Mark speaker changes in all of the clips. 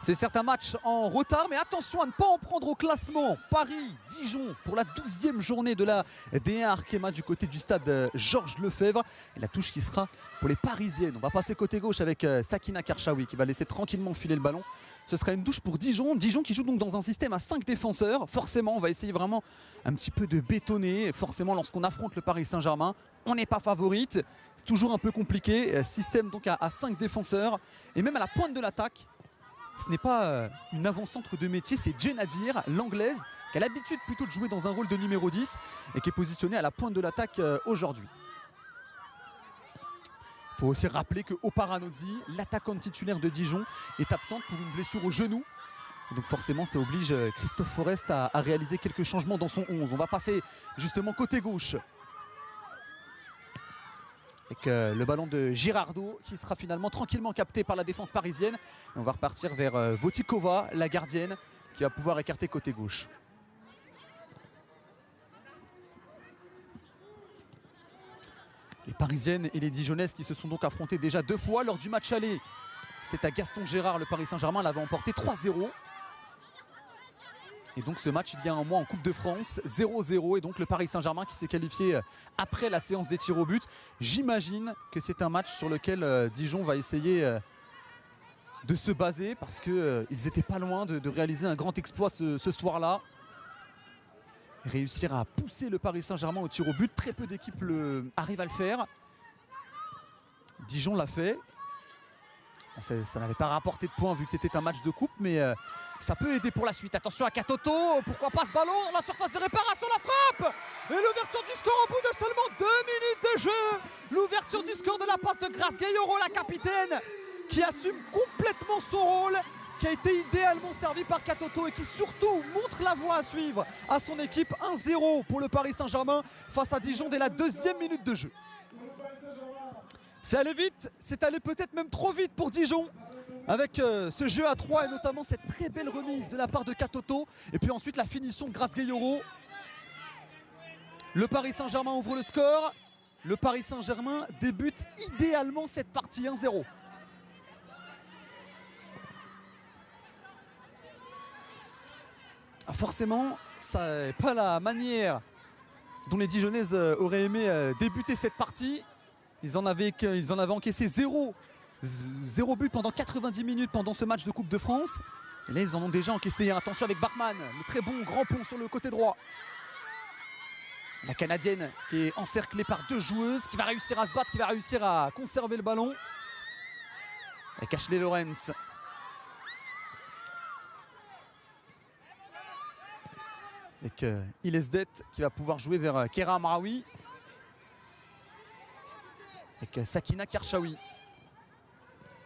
Speaker 1: C'est certains matchs en retard, mais attention à ne pas en prendre au classement. Paris-Dijon pour la 12e journée de la D1 Arkema du côté du stade Georges Lefebvre. Et la touche qui sera pour les Parisiennes. On va passer côté gauche avec Sakina Karchaoui qui va laisser tranquillement filer le ballon. Ce sera une touche pour Dijon. Dijon qui joue donc dans un système à 5 défenseurs. Forcément, on va essayer vraiment un petit peu de bétonner. Forcément, lorsqu'on affronte le Paris Saint-Germain, on n'est pas favorite. C'est toujours un peu compliqué. Système donc à 5 défenseurs. Et même à la pointe de l'attaque, ce n'est pas une avant-centre de métier, c'est Djenadir, l'anglaise, qui a l'habitude plutôt de jouer dans un rôle de numéro 10 et qui est positionnée à la pointe de l'attaque aujourd'hui. Il faut aussi rappeler que Oparanozzi, l'attaquante titulaire de Dijon, est absente pour une blessure au genou. Et donc forcément, ça oblige Christophe Forest à réaliser quelques changements dans son 11. On va passer justement côté gauche. Avec le ballon de Girardot qui sera finalement tranquillement capté par la défense parisienne. Et on va repartir vers Votikova, la gardienne, qui va pouvoir écarter côté gauche. Les Parisiennes et les Dijonnaises qui se sont donc affrontées déjà 2 fois lors du match aller. C'est à Gaston Gérard, le Paris Saint-Germain l'avait emporté 3-0. Et donc ce match il y a un mois en Coupe de France, 0-0, et donc le Paris Saint-Germain qui s'est qualifié après la séance des tirs au but. J'imagine que c'est un match sur lequel Dijon va essayer de se baser parce qu'ils n'étaient pas loin de réaliser un grand exploit ce soir-là. Réussir à pousser le Paris Saint-Germain au tir au but, très peu d'équipes arrivent à le faire. Dijon l'a fait. Ça n'avait pas rapporté de points vu que c'était un match de coupe, mais ça peut aider pour la suite. Attention à Katoto, pourquoi pas ce ballon dans la surface de réparation, la frappe et l'ouverture du score au bout de seulement 2 minutes de jeu. L'ouverture du score de la passe de Grace Gayoro, la capitaine, qui assume complètement son rôle, qui a été idéalement servi par Katoto et qui surtout montre la voie à suivre à son équipe. 1-0 pour le Paris Saint-Germain face à Dijon dès la 2e minute de jeu. C'est allé vite, c'est allé peut-être même trop vite pour Dijon avec ce jeu à 3 et notamment cette très belle remise de la part de Katoto et puis ensuite la finition de Grace Gayoro. Le Paris Saint-Germain ouvre le score, le Paris Saint-Germain débute idéalement cette partie 1-0. Ah, forcément, ça n'est pas la manière dont les Dijonnaises auraient aimé débuter cette partie. Ils en avaient encaissé 0 but pendant 90 minutes pendant ce match de Coupe de France. Et là, ils en ont déjà encaissé un. Attention avec Bachmann, le très bon grand pont sur le côté droit. La Canadienne qui est encerclée par 2 joueuses, qui va réussir à se battre, qui va réussir à conserver le ballon. Avec Ashley Lawrence. Avec Ilesdet qui va pouvoir jouer vers Kera Amraoui. Avec Sakina Karchaoui.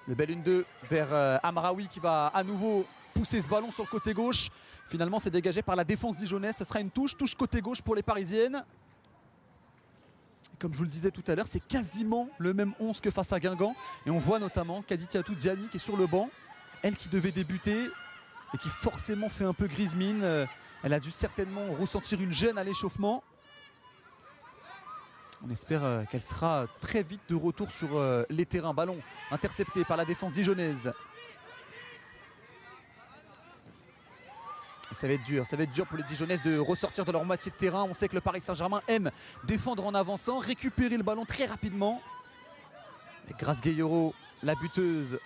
Speaker 1: Le bel 1-2 vers Amraoui qui va à nouveau pousser ce ballon sur le côté gauche. Finalement, c'est dégagé par la défense dijonnaise. Ce sera une touche côté gauche pour les Parisiennes. Et comme je vous le disais tout à l'heure, c'est quasiment le même 11 que face à Guingamp. Et on voit notamment Kaditiatou Diani qui est sur le banc. Elle qui devait débuter et qui forcément fait un peu grise mine. Elle a dû certainement ressentir une gêne à l'échauffement. On espère qu'elle sera très vite de retour sur les terrains. Ballon intercepté par la défense dijonnaise. Et ça va être dur pour les Dijonnaises de ressortir de leur moitié de terrain. On sait que le Paris Saint-Germain aime défendre en avançant, récupérer le ballon très rapidement. Et Grace Gayoro, la buteuse,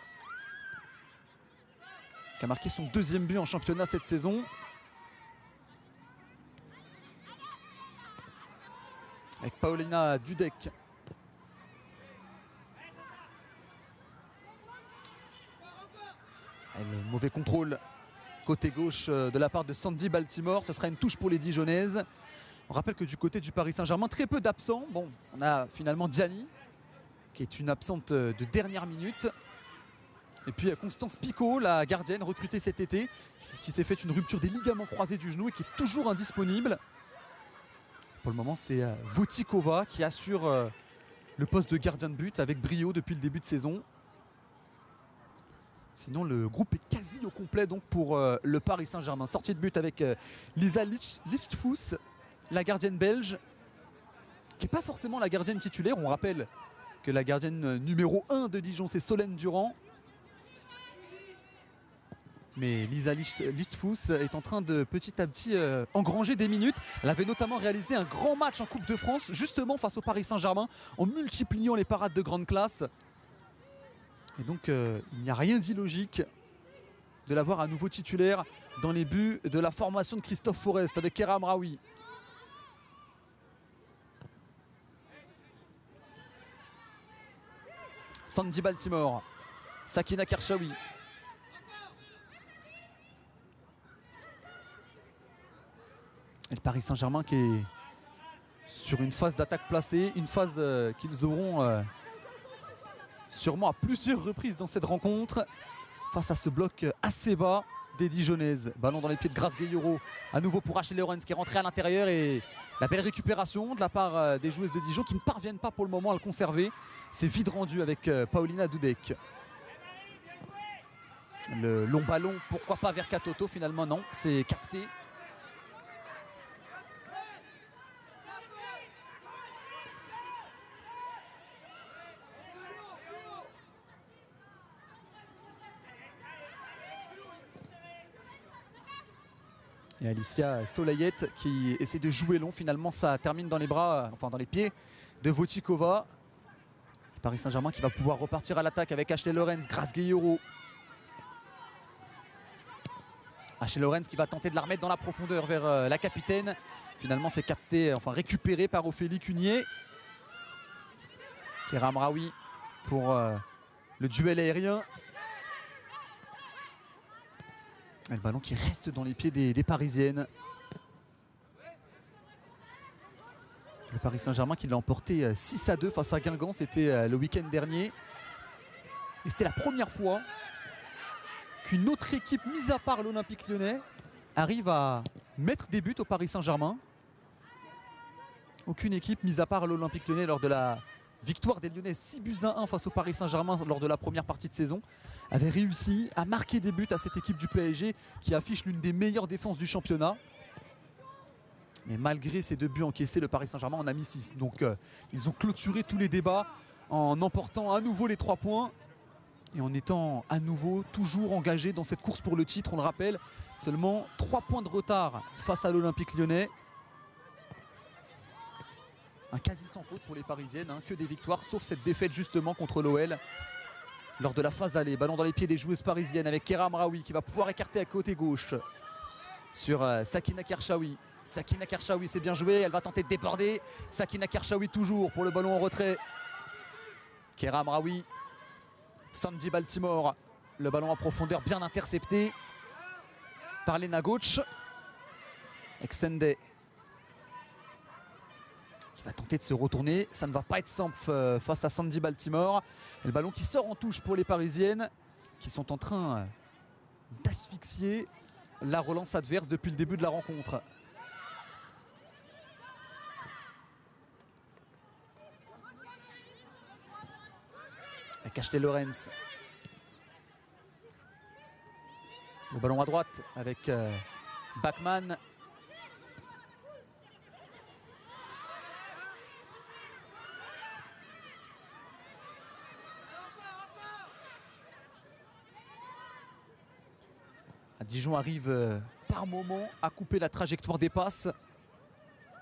Speaker 1: qui a marqué son 2e but en championnat cette saison. Avec Paulina Dudek. Et le mauvais contrôle côté gauche de la part de Sandy Baltimore. Ce sera une touche pour les Dijonnaises. On rappelle que du côté du Paris Saint-Germain, très peu d'absents. Bon, on a finalement Diani, qui est une absente de dernière minute. Et puis Constance Picot, la gardienne recrutée cet été, qui s'est fait une rupture des ligaments croisés du genou et qui est toujours indisponible. Pour le moment, c'est Votikova qui assure le poste de gardien de but avec brio depuis le début de saison. Sinon, le groupe est quasi au complet donc pour le Paris Saint-Germain. Sortie de but avec Lisa Lichtfuss, la gardienne belge, qui n'est pas forcément la gardienne titulaire. On rappelle que la gardienne numéro 1 de Dijon, c'est Solène Durand. Mais Lisa Lichtfuss est en train de petit à petit engranger des minutes. Elle avait notamment réalisé un grand match en Coupe de France, justement face au Paris Saint-Germain, en multipliant les parades de grande classe. Et donc il n'y a rien d'illogique de l'avoir à nouveau titulaire dans les buts de la formation de Christophe Forest avec Kera Amraoui. Sandy Baltimore, Sakina Karchaoui. Et le Paris Saint-Germain qui est sur une phase d'attaque placée, une phase qu'ils auront sûrement à plusieurs reprises dans cette rencontre face à ce bloc assez bas des Dijonnaises. Ballon dans les pieds de Grace Gueyoro, à nouveau pour Ashley Lorenz qui est rentré à l'intérieur et la belle récupération de la part des joueuses de Dijon qui ne parviennent pas pour le moment à le conserver. C'est vite rendu avec Paulina Dudek. Le long ballon, pourquoi pas vers Katoto, finalement non, c'est capté. Et Alicia Solayette qui essaie de jouer long, finalement ça termine dans les bras, enfin dans les pieds de Votikova. Paris Saint-Germain qui va pouvoir repartir à l'attaque avec Ashley Lorenz, Grace Gueyoro. Ashley Lorenz qui va tenter de la remettre dans la profondeur vers la capitaine. Finalement c'est capté, enfin récupéré par Ophélie Cunier. Kera Amraoui pour le duel aérien. Et le ballon qui reste dans les pieds des Parisiennes. Le Paris Saint-Germain qui l'a emporté 6-2 face à Guingamp, c'était le week-end dernier. Et c'était la première fois qu'une autre équipe, mise à part l'Olympique Lyonnais, arrive à mettre des buts au Paris Saint-Germain. Aucune équipe, mise à part l'Olympique Lyonnais, lors de la victoire des Lyonnais 6-1 face au Paris Saint-Germain lors de la première partie de saison, avait réussi à marquer des buts à cette équipe du PSG qui affiche l'une des meilleures défenses du championnat. Mais malgré ces 2 buts encaissés, le Paris Saint-Germain en a mis 6. Donc ils ont clôturé tous les débats en emportant à nouveau les 3 points et en étant à nouveau toujours engagés dans cette course pour le titre. On le rappelle, seulement 3 points de retard face à l'Olympique Lyonnais. Un quasi sans faute pour les Parisiennes, hein, que des victoires, sauf cette défaite justement contre l'OL lors de la phase aller. Ballon dans les pieds des joueuses parisiennes avec Kera Amraoui qui va pouvoir écarter à côté gauche sur Sakina Karchaoui. Sakina Karchaoui, c'est bien joué, elle va tenter de déborder. Sakina Karchaoui toujours pour le ballon en retrait. Kera Amraoui, Sandy Baltimore, le ballon en profondeur bien intercepté par Lena Gauch. Exende qui va tenter de se retourner, ça ne va pas être simple face à Sandy Baltimore. Et le ballon qui sort en touche pour les Parisiennes qui sont en train d'asphyxier la relance adverse depuis le début de la rencontre. Avec Ashley Lorenz. Le ballon à droite avec Bachmann. Dijon arrive par moment à couper la trajectoire des passes,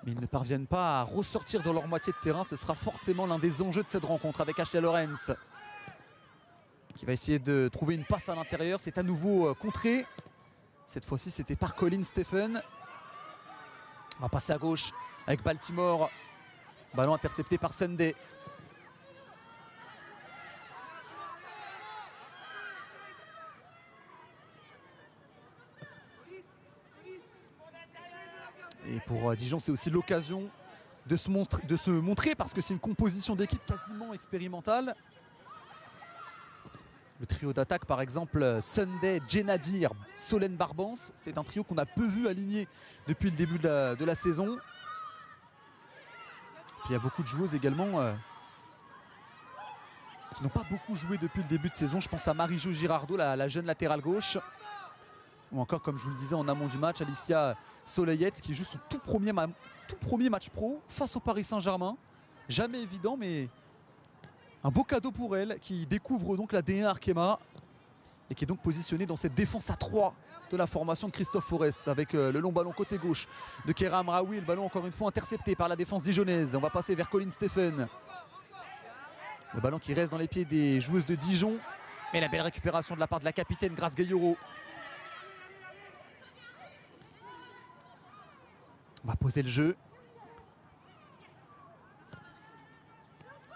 Speaker 1: mais ils ne parviennent pas à ressortir dans leur moitié de terrain. Ce sera forcément l'un des enjeux de cette rencontre avec Ashley Lorenz qui va essayer de trouver une passe à l'intérieur. C'est à nouveau contré. Cette fois-ci c'était par Colin Stephen. On va passer à gauche avec Baltimore. Ballon intercepté par Sunday. Et pour Dijon, c'est aussi l'occasion de se montrer parce que c'est une composition d'équipe quasiment expérimentale. Le trio d'attaque, par exemple, Sunday, Djenadir, Solène Barbance, c'est un trio qu'on a peu vu aligné depuis le début de la saison. Puis il y a beaucoup de joueuses également qui n'ont pas beaucoup joué depuis le début de saison. Je pense à Marie-Jo Girardot, la jeune latérale gauche. Ou encore, comme je vous le disais en amont du match, Alicia Solayette qui joue son tout premier match pro face au Paris Saint-Germain. Jamais évident, mais un beau cadeau pour elle qui découvre donc la D1 Arkema et qui est donc positionné dans cette défense à 3 de la formation de Christophe Forest avec le long ballon côté gauche de Kéra Amraoui. Le ballon encore une fois intercepté par la défense dijonnaise. On va passer vers Colin Stephen. Le ballon qui reste dans les pieds des joueuses de Dijon. Mais la belle récupération de la part de la capitaine Grace Gayoro. On va poser le jeu.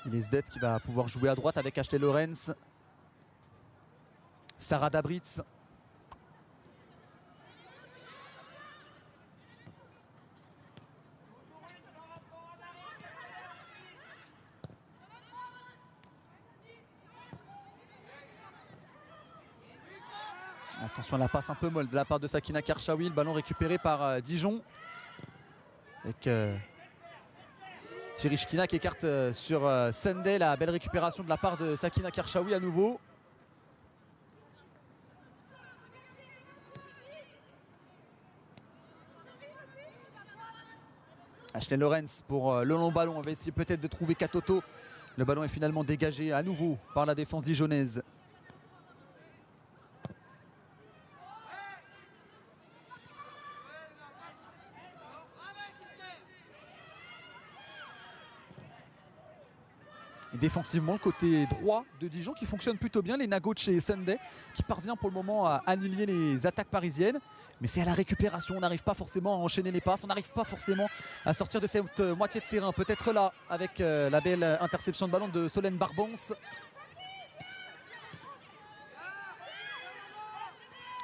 Speaker 1: Ilesdet qui va pouvoir jouer à droite avec Ashley Lorenz. Sarah Dabritz. Attention à la passe un peu molle de la part de Sakina Karchaoui. Le ballon récupéré par Dijon. Avec Thierry Shkina qui écarte sur Sunday. La belle récupération de la part de Sakina Karchaoui à nouveau. Ashley Lorenz pour le long ballon. On va essayer peut-être de trouver Katoto. Le ballon est finalement dégagé à nouveau par la défense dijonnaise. Et défensivement, le côté droit de Dijon qui fonctionne plutôt bien. Les Nagoche et Sunday qui parvient pour le moment à annihiler les attaques parisiennes. Mais c'est à la récupération, on n'arrive pas forcément à enchaîner les passes, on n'arrive pas forcément à sortir de cette moitié de terrain. Peut-être là, avec la belle interception de ballon de Solène Barbons.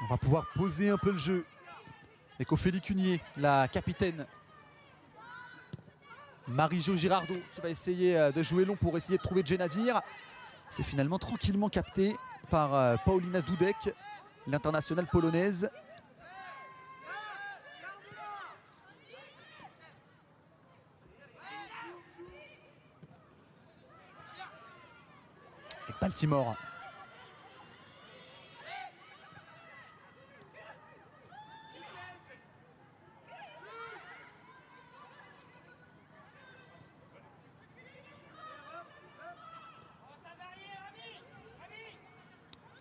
Speaker 1: On va pouvoir poser un peu le jeu avec Ophélie Cunier, la capitaine. Marie-Jo Girardot qui va essayer de jouer long pour essayer de trouver Djenadir. C'est finalement tranquillement capté par Paulina Dudek, l'internationale polonaise. Et Baltimore.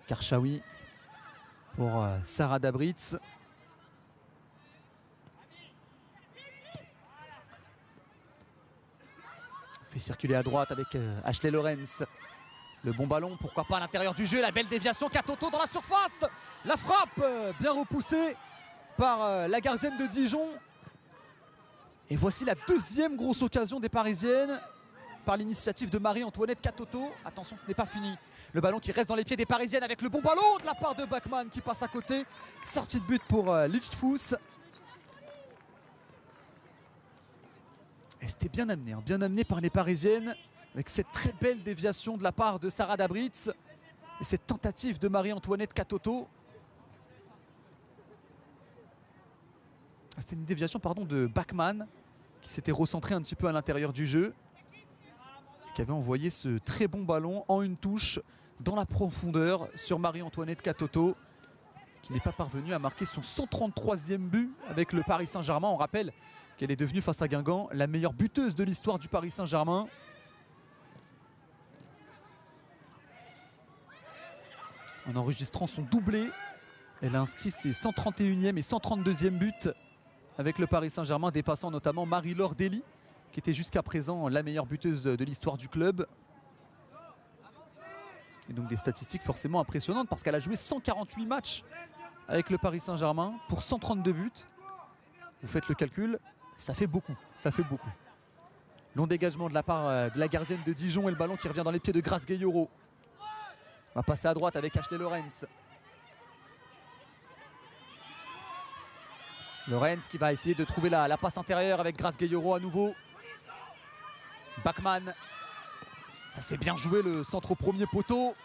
Speaker 1: Karchaoui pour Sarah Dabritz. Fait circuler à droite avec Ashley Lorenz. Le bon ballon, pourquoi pas à l'intérieur du jeu. La belle déviation, Katoto dans la surface. La frappe bien repoussée par la gardienne de Dijon. Et voici la deuxième grosse occasion des Parisiennes par l'initiative de Marie-Antoinette Katoto. Attention, ce n'est pas fini. Le ballon qui reste dans les pieds des Parisiennes avec le bon ballon de la part de Bachmann qui passe à côté. Sortie de but pour Lichtfuss. Et c'était bien amené par les Parisiennes avec cette très belle déviation de la part de Sarah Dabritz et cette tentative de Marie-Antoinette Katoto. C'était une déviation de Bachmann qui s'était recentré un petit peu à l'intérieur du jeu. Qui avait envoyé ce très bon ballon en une touche dans la profondeur sur Marie-Antoinette Katoto qui n'est pas parvenue à marquer son 133e but avec le Paris Saint-Germain. On rappelle qu'elle est devenue face à Guingamp la meilleure buteuse de l'histoire du Paris Saint-Germain. En enregistrant son doublé, elle a inscrit ses 131e et 132e buts avec le Paris Saint-Germain, dépassant notamment Marie-Laure Dely qui était jusqu'à présent la meilleure buteuse de l'histoire du club. Et donc des statistiques forcément impressionnantes parce qu'elle a joué 148 matchs avec le Paris Saint-Germain pour 132 buts. Vous faites le calcul, ça fait beaucoup, ça fait beaucoup. Long dégagement de la part de la gardienne de Dijon et le ballon qui revient dans les pieds de Grace Gayoro. On va passer à droite avec Ashley Lorenz. Lorenz qui va essayer de trouver la passe intérieure avec Grace Gayoro à nouveau. Bachmann, ça s'est bien joué, le centre au premier poteau.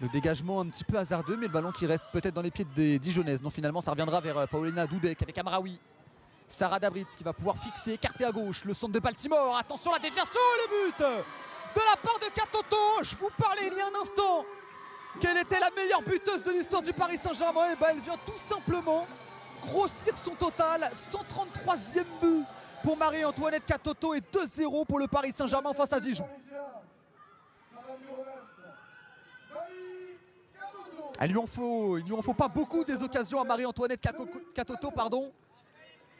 Speaker 1: Le dégagement un petit peu hasardeux, mais le ballon qui reste peut-être dans les pieds des Dijonnaises. Non, finalement, ça reviendra vers Paulina Dudek avec Amraoui. Sarah Dabritz qui va pouvoir fixer, écarter à gauche le centre de Baltimore. Attention, la déviation, le but de la part de Katoto. Je vous parlais il y a un instant qu'elle était la meilleure buteuse de l'histoire du Paris Saint-Germain. Et ben, elle vient tout simplement grossir son total. 133e but pour Marie-Antoinette Katoto et 2-0 pour le Paris Saint-Germain face à Dijon. Il lui en faut pas beaucoup des occasions à Marie-Antoinette Katoto, pardon.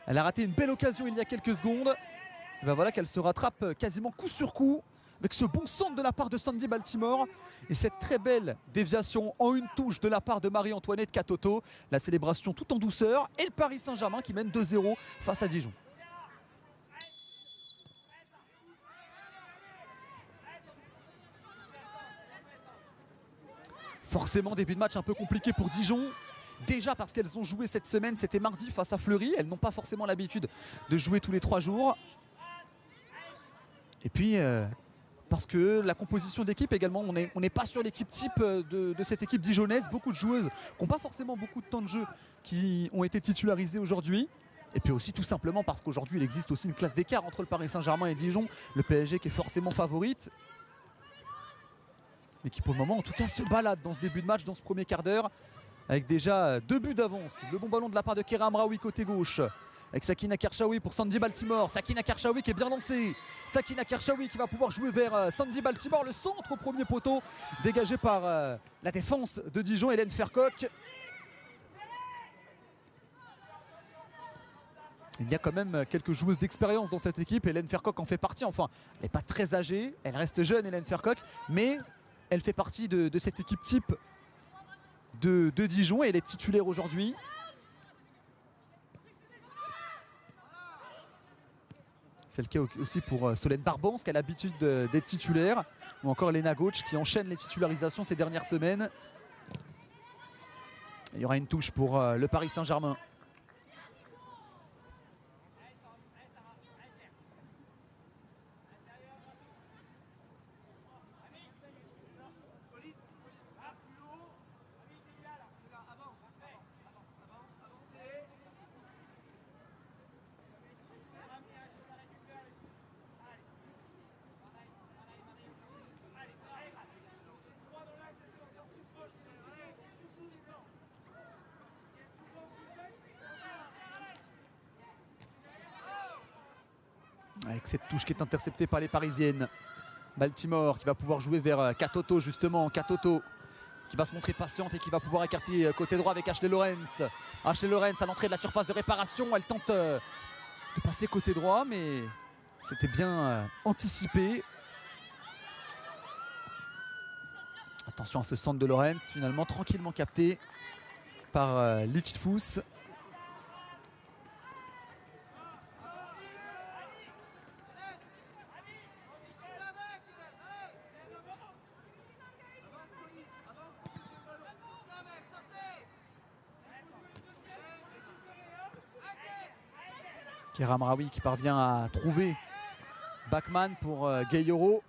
Speaker 1: Elle a raté une belle occasion il y a quelques secondes. Et ben voilà qu'elle se rattrape quasiment coup sur coup avec ce bon centre de la part de Sandy Baltimore et cette très belle déviation en une touche de la part de Marie-Antoinette Katoto. La célébration tout en douceur et le Paris Saint-Germain qui mène 2-0 face à Dijon. Forcément début de match un peu compliqué pour Dijon. Déjà parce qu'elles ont joué cette semaine, c'était mardi face à Fleury. Elles n'ont pas forcément l'habitude de jouer tous les 3 jours. Et puis parce que la composition d'équipe également, on n'est pas sur l'équipe type de cette équipe dijonnaise. Beaucoup de joueuses qui n'ont pas forcément beaucoup de temps de jeu qui ont été titularisées aujourd'hui. Et puis aussi tout simplement parce qu'aujourd'hui il existe aussi une classe d'écart entre le Paris Saint-Germain et Dijon. Le PSG qui est forcément favorite. Mais qui pour le moment en tout cas se balade dans ce début de match, dans ce premier quart d'heure. Avec déjà 2 buts d'avance. Le bon ballon de la part de Kera Amraoui côté gauche. Avec Sakina Karchaoui pour Sandy Baltimore. Sakina Karchaoui qui est bien lancée. Sakina Karchaoui qui va pouvoir jouer vers Sandy Baltimore. Le centre au premier poteau dégagé par la défense de Dijon, Hélène Fercoq. Il y a quand même quelques joueuses d'expérience dans cette équipe. Hélène Fercoq en fait partie. Enfin, elle n'est pas très âgée. Elle reste jeune, Hélène Fercoq. Mais elle fait partie de cette équipe type de Dijon et elle est titulaire aujourd'hui. C'est le cas aussi pour Solène Barbans qui a l'habitude d'être titulaire. Ou encore Léna Gauch qui enchaîne les titularisations ces dernières semaines. Il y aura une touche pour le Paris Saint-Germain. Avec cette touche qui est interceptée par les Parisiennes. Baltimore qui va pouvoir jouer vers Katoto justement. Katoto qui va se montrer patiente et qui va pouvoir écarter côté droit avec Ashley Lorenz. Ashley Lorenz à l'entrée de la surface de réparation. Elle tente de passer côté droit mais c'était bien anticipé. Attention à ce centre de Lorenz finalement tranquillement capté par Lichtfuss. Kera Amraoui qui parvient à trouver Bachmann pour Gayoro.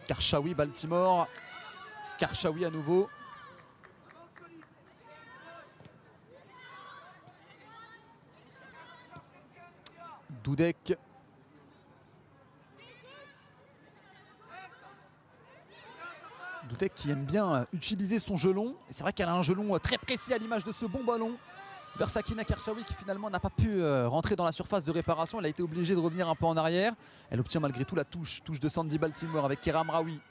Speaker 1: Karchaoui, Baltimore. Karchaoui à nouveau. Dudek. Dudek qui aime bien utiliser son gelon. Et c'est vrai qu'elle a un gelon très précis à l'image de ce bon ballon vers Sakina Karchaoui qui finalement n'a pas pu rentrer dans la surface de réparation. Elle a été obligée de revenir un peu en arrière. Elle obtient malgré tout la touche de Sandy Baltimore avec Kera Amraoui.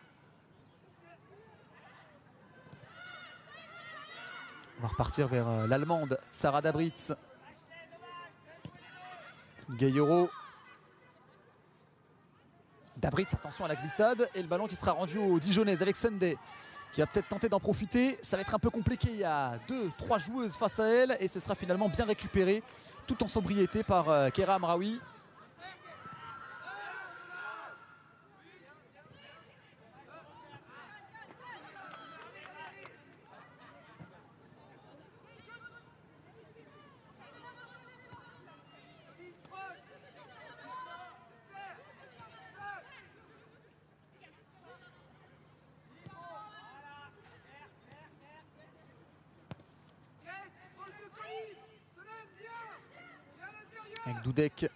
Speaker 1: On va repartir vers l'Allemande Sarah Dabritz. Gayoro. Dabritz, attention à la glissade et le ballon qui sera rendu aux Dijonnaises avec Sunday qui va peut-être tenter d'en profiter. Ça va être un peu compliqué, il y a 2-3 joueuses face à elle et ce sera finalement bien récupéré tout en sobriété par Kera Amraoui. Avec Dudek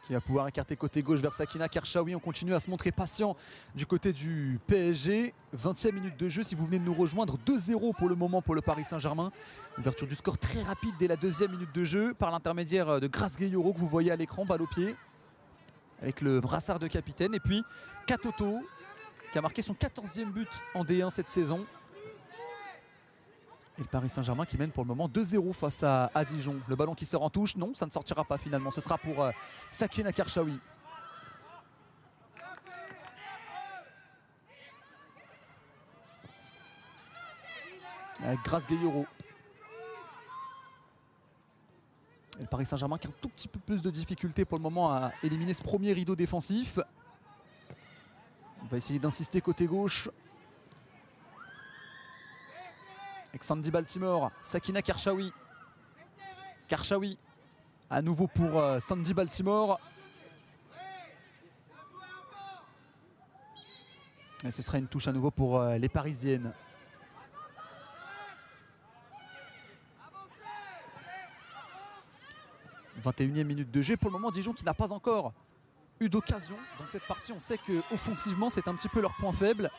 Speaker 1: qui va pouvoir écarter côté gauche vers Sakina Karchaoui. On continue à se montrer patient du côté du PSG. 20e minute de jeu si vous venez de nous rejoindre. 2-0 pour le moment pour le Paris Saint-Germain. Ouverture du score très rapide dès la 2e minute de jeu par l'intermédiaire de Grace Gayoro que vous voyez à l'écran, balle au pied. avec le brassard de capitaine. Et puis Katoto qui a marqué son 14e but en D1 cette saison. Et le Paris Saint-Germain qui mène pour le moment 2-0 face à Dijon. Le ballon qui sort en touche, non, ça ne sortira pas finalement. Ce sera pour Sakina Karchaoui. Avec Grace Gayoro. Et le Paris Saint-Germain qui a un tout petit peu plus de difficultés pour le moment à éliminer ce premier rideau défensif. On va essayer d'insister côté gauche. Avec Sandy Baltimore, Sakina Karchaoui. Karchaoui à nouveau pour Sandy Baltimore. Et ce sera une touche à nouveau pour les Parisiennes. « 21e minute de jeu. Pour le moment, Dijon qui n'a pas encore eu d'occasion dans cette partie. On sait qu'offensivement, c'est un petit peu leur point faible.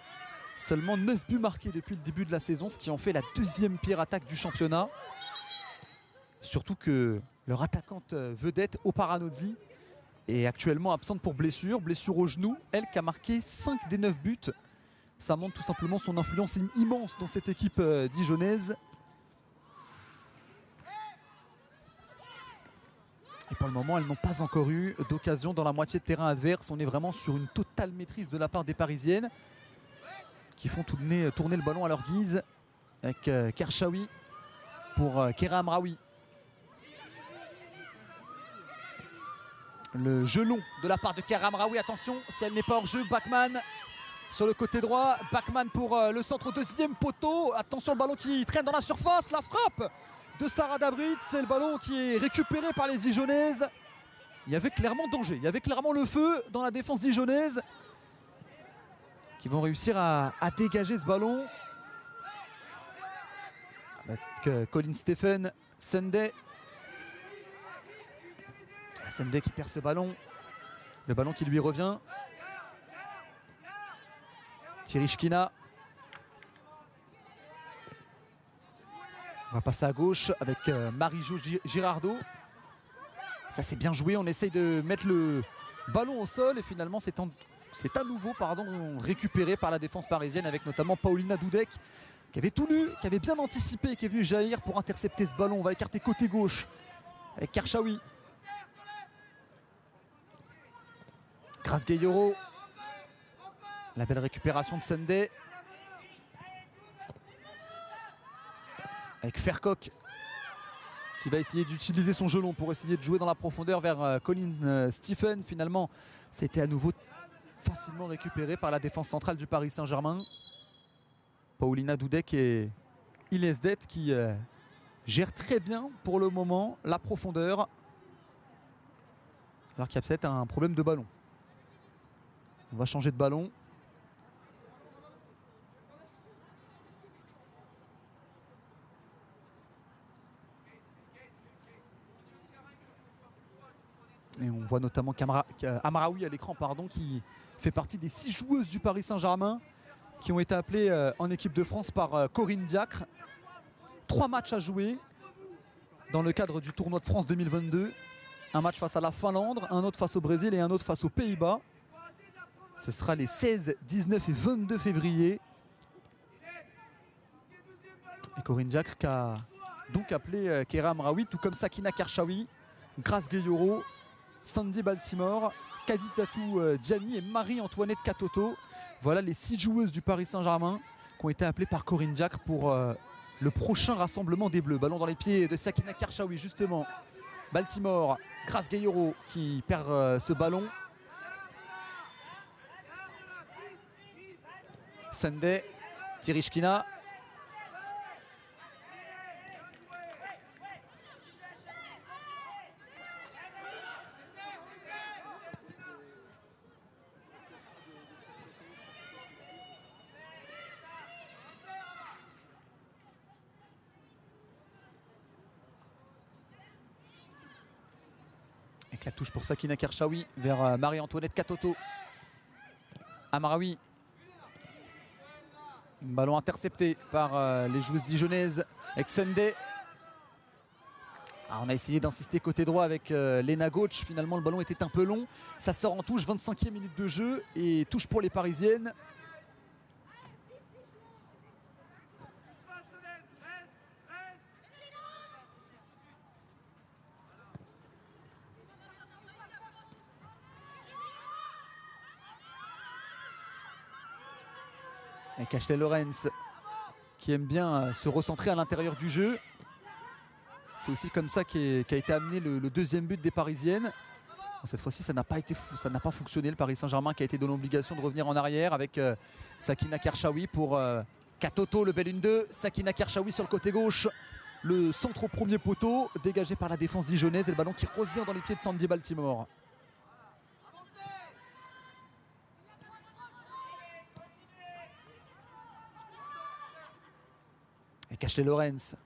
Speaker 1: Seulement 9 buts marqués depuis le début de la saison, ce qui en fait la deuxième pire attaque du championnat. Surtout que leur attaquante vedette, Oparanozzi, est actuellement absente pour blessure au genou. Elle qui a marqué 5 des 9 buts. Ça montre tout simplement son influence immense dans cette équipe dijonnaise. Et pour le moment, elles n'ont pas encore eu d'occasion dans la moitié de terrain adverse. On est vraiment sur une totale maîtrise de la part des Parisiennes qui font tourner le ballon à leur guise avec Karchaoui pour Kera Amraoui. Le gelon de la part de Kera Amraoui. Attention, si elle n'est pas hors jeu, Bachmann sur le côté droit. Bachmann pour le centre au deuxième poteau. Attention, le ballon qui traîne dans la surface. La frappe de Sarah Dabrit. C'est le ballon qui est récupéré par les Dijonnaises. Il y avait clairement danger. Il y avait clairement le feu dans la défense dijonnaise, qui vont réussir à dégager ce ballon. Avec Colin Stephen, Sunday. Sunday qui perd ce ballon. Le ballon qui lui revient. Tirishkina. On va passer à gauche avec Marie-Jo Girardot. Ça c'est bien joué, on essaye de mettre le ballon au sol et finalement c'est à nouveau récupéré par la défense parisienne avec notamment Paulina Dudek qui avait tout lu, qui avait bien anticipé, qui est venu jaillir pour intercepter ce ballon. On va écarter côté gauche avec Karchaoui. Grace Gayoro. La belle récupération de Sunday. Avec Fercoq qui va essayer d'utiliser son gelon pour essayer de jouer dans la profondeur vers Colin Stephen. Finalement, c'était à nouveau facilement récupéré par la défense centrale du Paris Saint-Germain. Paulina Dudek et Ilesdet qui gèrent très bien pour le moment la profondeur. Alors qu'il y a peut-être un problème de ballon. On va changer de ballon. Et on voit notamment Amraoui à l'écran, qui fait partie des 6 joueuses du Paris Saint-Germain qui ont été appelées en équipe de France par Corinne Diacre. 3 matchs à jouer dans le cadre du tournoi de France 2022. Un match face à la Finlande, un autre face au Brésil et un autre face aux Pays-Bas. Ce sera les 16, 19 et 22 février. Et Corinne Diacre qui a donc appelé Kera Amraoui, tout comme Sakina Karchaoui, Grace Gayoro, Sandy Baltimore, Kaditatou Diani et Marie-Antoinette Katoto. Voilà les 6 joueuses du Paris Saint-Germain qui ont été appelées par Corinne Diacre pour le prochain rassemblement des Bleus. Ballon dans les pieds de Sakina Karchaoui justement. Baltimore, Grace Gayoro qui perd ce ballon. Sunday, Tirishkina. Avec la touche pour Sakina Karchaoui vers Marie-Antoinette Katoto. Amraoui. Ballon intercepté par les joueuses dijonnaises avec Sunday. On a essayé d'insister côté droit avec Lena Gauch. Finalement, le ballon était un peu long. Ça sort en touche, 25e minute de jeu et touche pour les Parisiennes. Avec Ashley Lorenz qui aime bien se recentrer à l'intérieur du jeu. C'est aussi comme ça qu'a été amené le deuxième but des Parisiennes. Cette fois-ci, ça n'a pas fonctionné. Le Paris Saint-Germain qui a été dans l'obligation de revenir en arrière avec Sakina Kershawi pour Katoto, le bel 1-2. Sakina Kershawi sur le côté gauche. Le centre au premier poteau, dégagé par la défense dijonnaise. Et le ballon qui revient dans les pieds de Sandy Baltimore. Et Ashley Lorenz.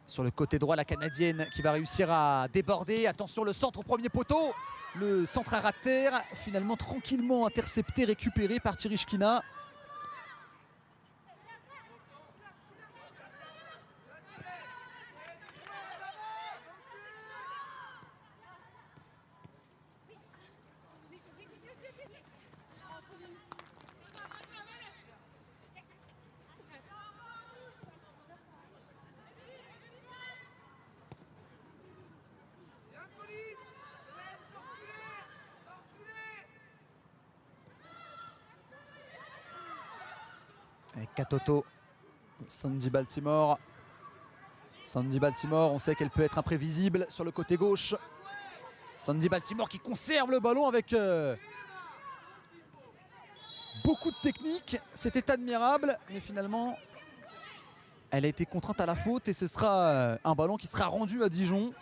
Speaker 1: Sur le côté droit, la Canadienne qui va réussir à déborder. Attention, le centre au premier poteau. Le centre à ras de terre. Finalement, tranquillement intercepté, récupéré par Tirichkina. Avec Katoto, Sandy Baltimore. Sandy Baltimore, on sait qu'elle peut être imprévisible sur le côté gauche. Sandy Baltimore qui conserve le ballon avec beaucoup de technique. C'était admirable, mais finalement, elle a été contrainte à la faute et ce sera un ballon qui sera rendu à Dijon.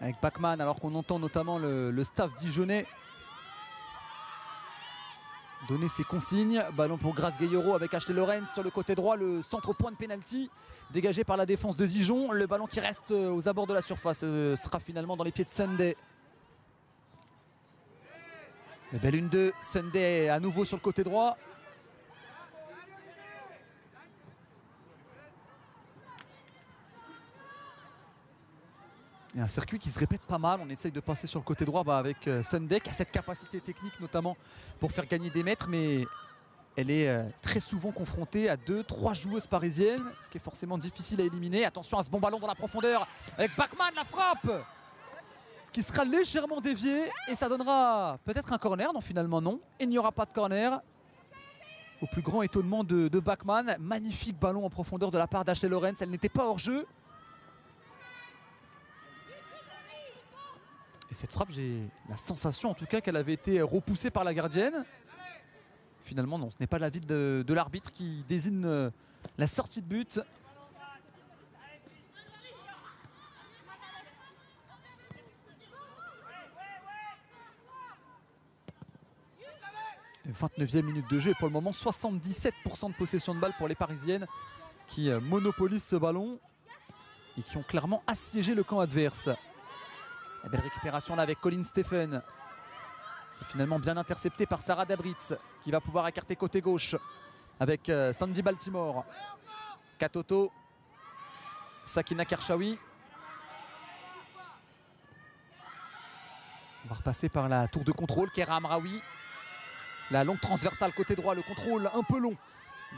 Speaker 1: Avec Bachmann, alors qu'on entend notamment le staff dijonnais donner ses consignes. Ballon pour Grace Gayoro avec Ashley Lorenz sur le côté droit. Le centre point de pénalty dégagé par la défense de Dijon. Le ballon qui reste aux abords de la surface sera finalement dans les pieds de Sunday. Le bel 1-2. Sunday à nouveau sur le côté droit. Et un circuit qui se répète pas mal. On essaye de passer sur le côté droit avec Sunday qui a cette capacité technique notamment pour faire gagner des mètres, mais elle est très souvent confrontée à 2-3 joueuses parisiennes, ce qui est forcément difficile à éliminer. Attention à ce bon ballon dans la profondeur avec Bachmann, la frappe qui sera légèrement déviée et ça donnera peut-être un corner. Non, finalement non, il n'y aura pas de corner. Au plus grand étonnement de Bachmann, magnifique ballon en profondeur de la part d'Ashley Lorenz. Elle n'était pas hors jeu. Et cette frappe, j'ai la sensation en tout cas qu'elle avait été repoussée par la gardienne. Finalement non, ce n'est pas l'avis de l'arbitre qui désigne la sortie de but. Et 29e minute de jeu et pour le moment 77% de possession de balle pour les Parisiennes qui monopolisent ce ballon et qui ont clairement assiégé le camp adverse. La belle récupération là avec Colin Stephen. C'est finalement bien intercepté par Sarah Dabritz qui va pouvoir écarter côté gauche avec Sandy Baltimore. Katoto. Sakina Kershawi. On va repasser par la tour de contrôle. Kera Amraoui. La longue transversale côté droit. Le contrôle un peu long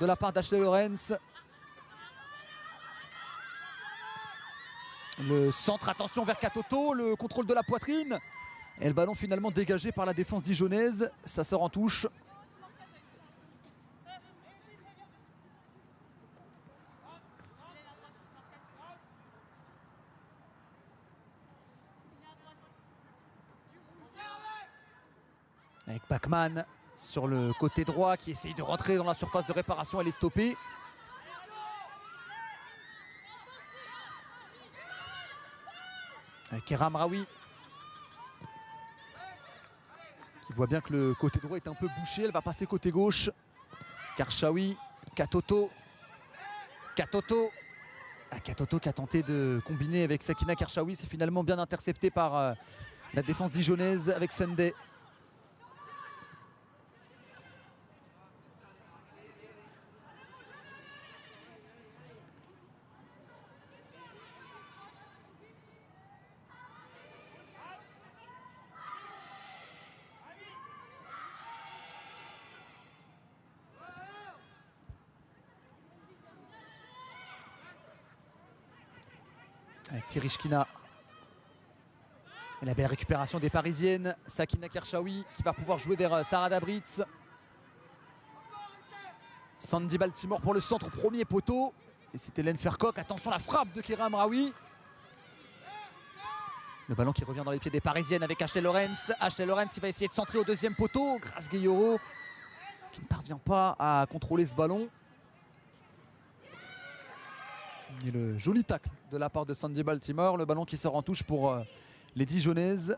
Speaker 1: de la part d'Ashley Lorenz. Le centre, attention vers Katoto, le contrôle de la poitrine. Et le ballon finalement dégagé par la défense dijonnaise. Ça sort en touche. Avec Bachmann sur le côté droit qui essaye de rentrer dans la surface de réparation, elle est stoppée. Avec Keira Amraoui qui voit bien que le côté droit est un peu bouché, elle va passer côté gauche. Karchaoui, Katoto. Katoto qui a tenté de combiner avec Sakina Karchaoui, c'est finalement bien intercepté par la défense dijonnaise avec Sendé. Avec Tirishkina. Et la belle récupération des Parisiennes. Sakina Karchaoui qui va pouvoir jouer vers Sarah Dabritz. Sandy Baltimore pour le centre, premier poteau. Et c'est Hélène Fercoq. Attention, la frappe de Keira Amraoui. Le ballon qui revient dans les pieds des Parisiennes avec Ashley Lorenz. Ashley Lorenz qui va essayer de centrer au deuxième poteau. Grace Gueyoro qui ne parvient pas à contrôler ce ballon. Et le joli tacle de la part de Sandy Baltimore. Le ballon qui sort en touche pour les Dijonnaises.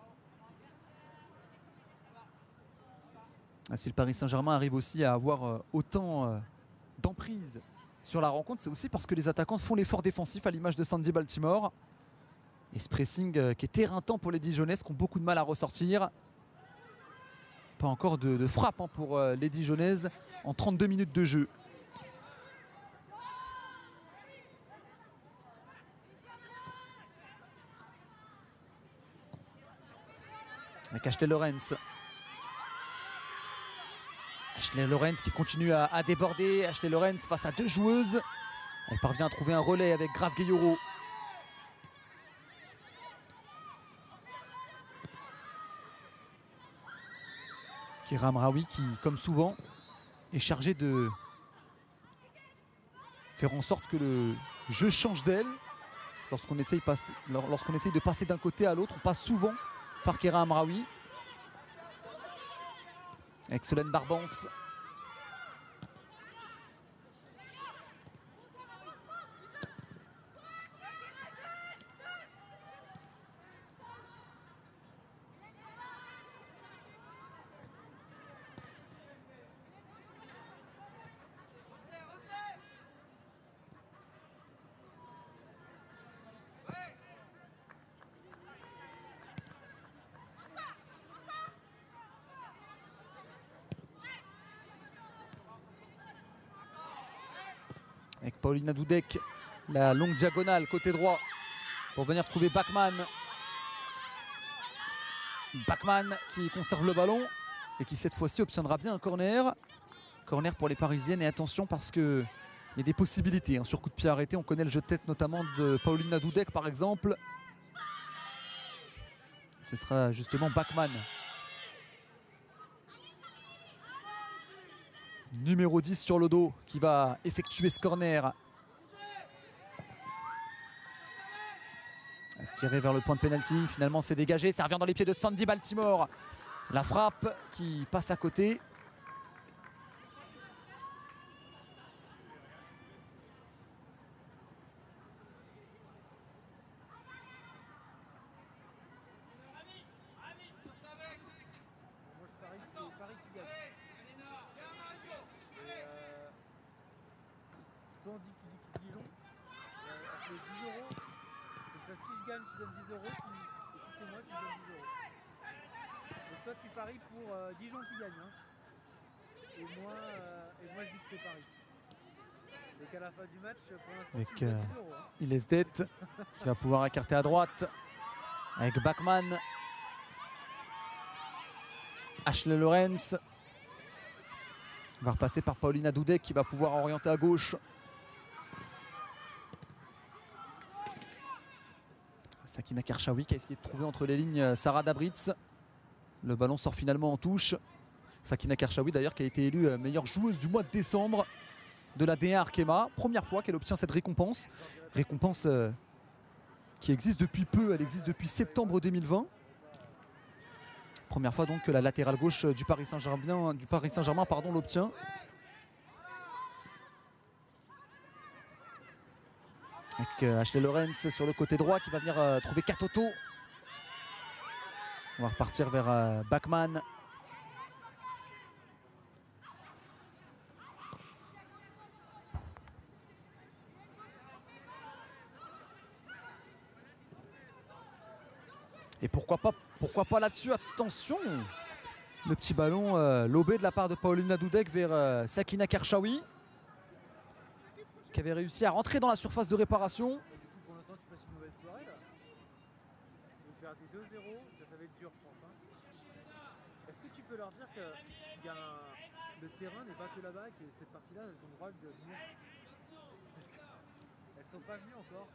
Speaker 1: Si le Paris Saint-Germain arrive aussi à avoir autant d'emprise sur la rencontre, c'est aussi parce que les attaquants font l'effort défensif à l'image de Sandy Baltimore. Et ce pressing qui est éreintant pour les Dijonnaises qui ont beaucoup de mal à ressortir. Pas encore de frappe pour les Dijonnaises en 32 minutes de jeu. Avec Ashley Lorenz. Ashley Lorenz qui continue à déborder. Ashley Lorenz face à deux joueuses. Elle parvient à trouver un relais avec Grace Gueyoro. Keira Amraoui qui, comme souvent, est chargée de faire en sorte que le jeu change d'elle. Lorsqu'on essaye de passer d'un côté à l'autre, on passe souvent par Keira Amraoui. Avec Solène Barbance. Avec Paulina Dudek, la longue diagonale côté droit pour venir trouver Bachmann. Bachmann qui conserve le ballon et qui cette fois-ci obtiendra bien un corner. Corner pour les Parisiennes et attention parce qu'il y a des possibilités. Sur coup de pied arrêté, on connaît le jeu de tête notamment de Paulina Dudek par exemple. Ce sera justement Bachmann. Numéro 10 sur le dos qui va effectuer ce corner. À se tirer vers le point de pénalty. Finalement c'est dégagé. Ça revient dans les pieds de Sandy Baltimore. La frappe qui passe à côté.
Speaker 2: Toi, on dit qu'il dit que Dijon, avec les 10 €, et ça, si je gagne, tu donnes 10 €, et si c'est moi, tu me donnes 10 €. Donc toi, tu paries pour Dijon qui gagne, hein. Et moi, je dis que c'est Paris. Et qu'à la fin du match, pour l'instant,
Speaker 1: Avec
Speaker 2: tu me donnes 10 €. Hein.
Speaker 1: Ilesdet qui va pouvoir écarter à droite. Avec Bachmann. Ashley Lorenz. On va repasser par Paulina Dudek qui va pouvoir orienter à gauche. Sakina Karchaoui qui a essayé de trouver entre les lignes Sarah Dabritz. Le ballon sort finalement en touche. Sakina Karchaoui d'ailleurs qui a été élue meilleure joueuse du mois de décembre de la D1 Arkema. Première fois qu'elle obtient cette récompense. Récompense qui existe depuis peu, elle existe depuis septembre 2020. Première fois donc que la latérale gauche du Paris Saint-Germain l'obtient. Avec Ashley Lorenz sur le côté droit qui va venir trouver Katoto. On va repartir vers Bachmann. Et pourquoi pas là-dessus, attention. Le petit ballon lobé de la part de Paulina Dudek vers Sakina Karchaoui, qui avait réussi à rentrer dans la surface de réparation.
Speaker 2: Du coup, pour l'instant, tu passes une mauvaise soirée là. Vous perdez 2-0, ça va être dur, je pense. Hein. Est-ce que tu peux leur dire que le terrain n'est pas que là-bas et que cette partie-là, elles ont le droit de venir? Parce qu'elles ne sont pas venues encore.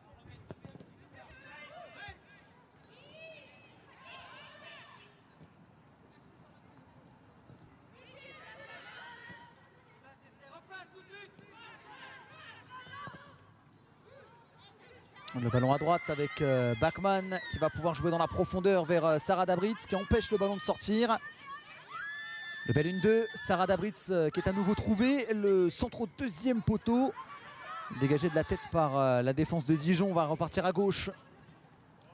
Speaker 1: Le ballon à droite avec Bachmann qui va pouvoir jouer dans la profondeur vers Sarah Dabritz qui empêche le ballon de sortir. Le bel 1-2, Sarah Dabritz qui est à nouveau trouvée. Le centre au deuxième poteau, dégagé de la tête par la défense de Dijon. On va repartir à gauche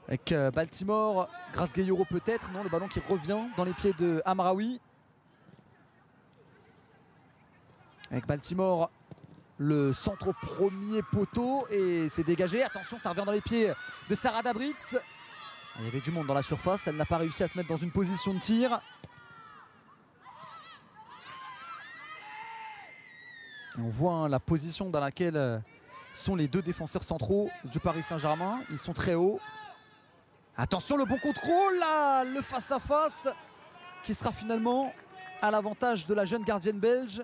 Speaker 1: avec Baltimore. Grace Gayoro peut-être, non, le ballon qui revient dans les pieds de Amraoui. Avec Baltimore. Le centre au premier poteau et c'est dégagé. Attention, ça revient dans les pieds de Sarah Dabritz. Il y avait du monde dans la surface. Elle n'a pas réussi à se mettre dans une position de tir. Et on voit hein, la position dans laquelle sont les deux défenseurs centraux du Paris Saint-Germain. Ils sont très hauts. Attention, le bon contrôle, là, le face-à-face qui sera finalement à l'avantage de la jeune gardienne belge.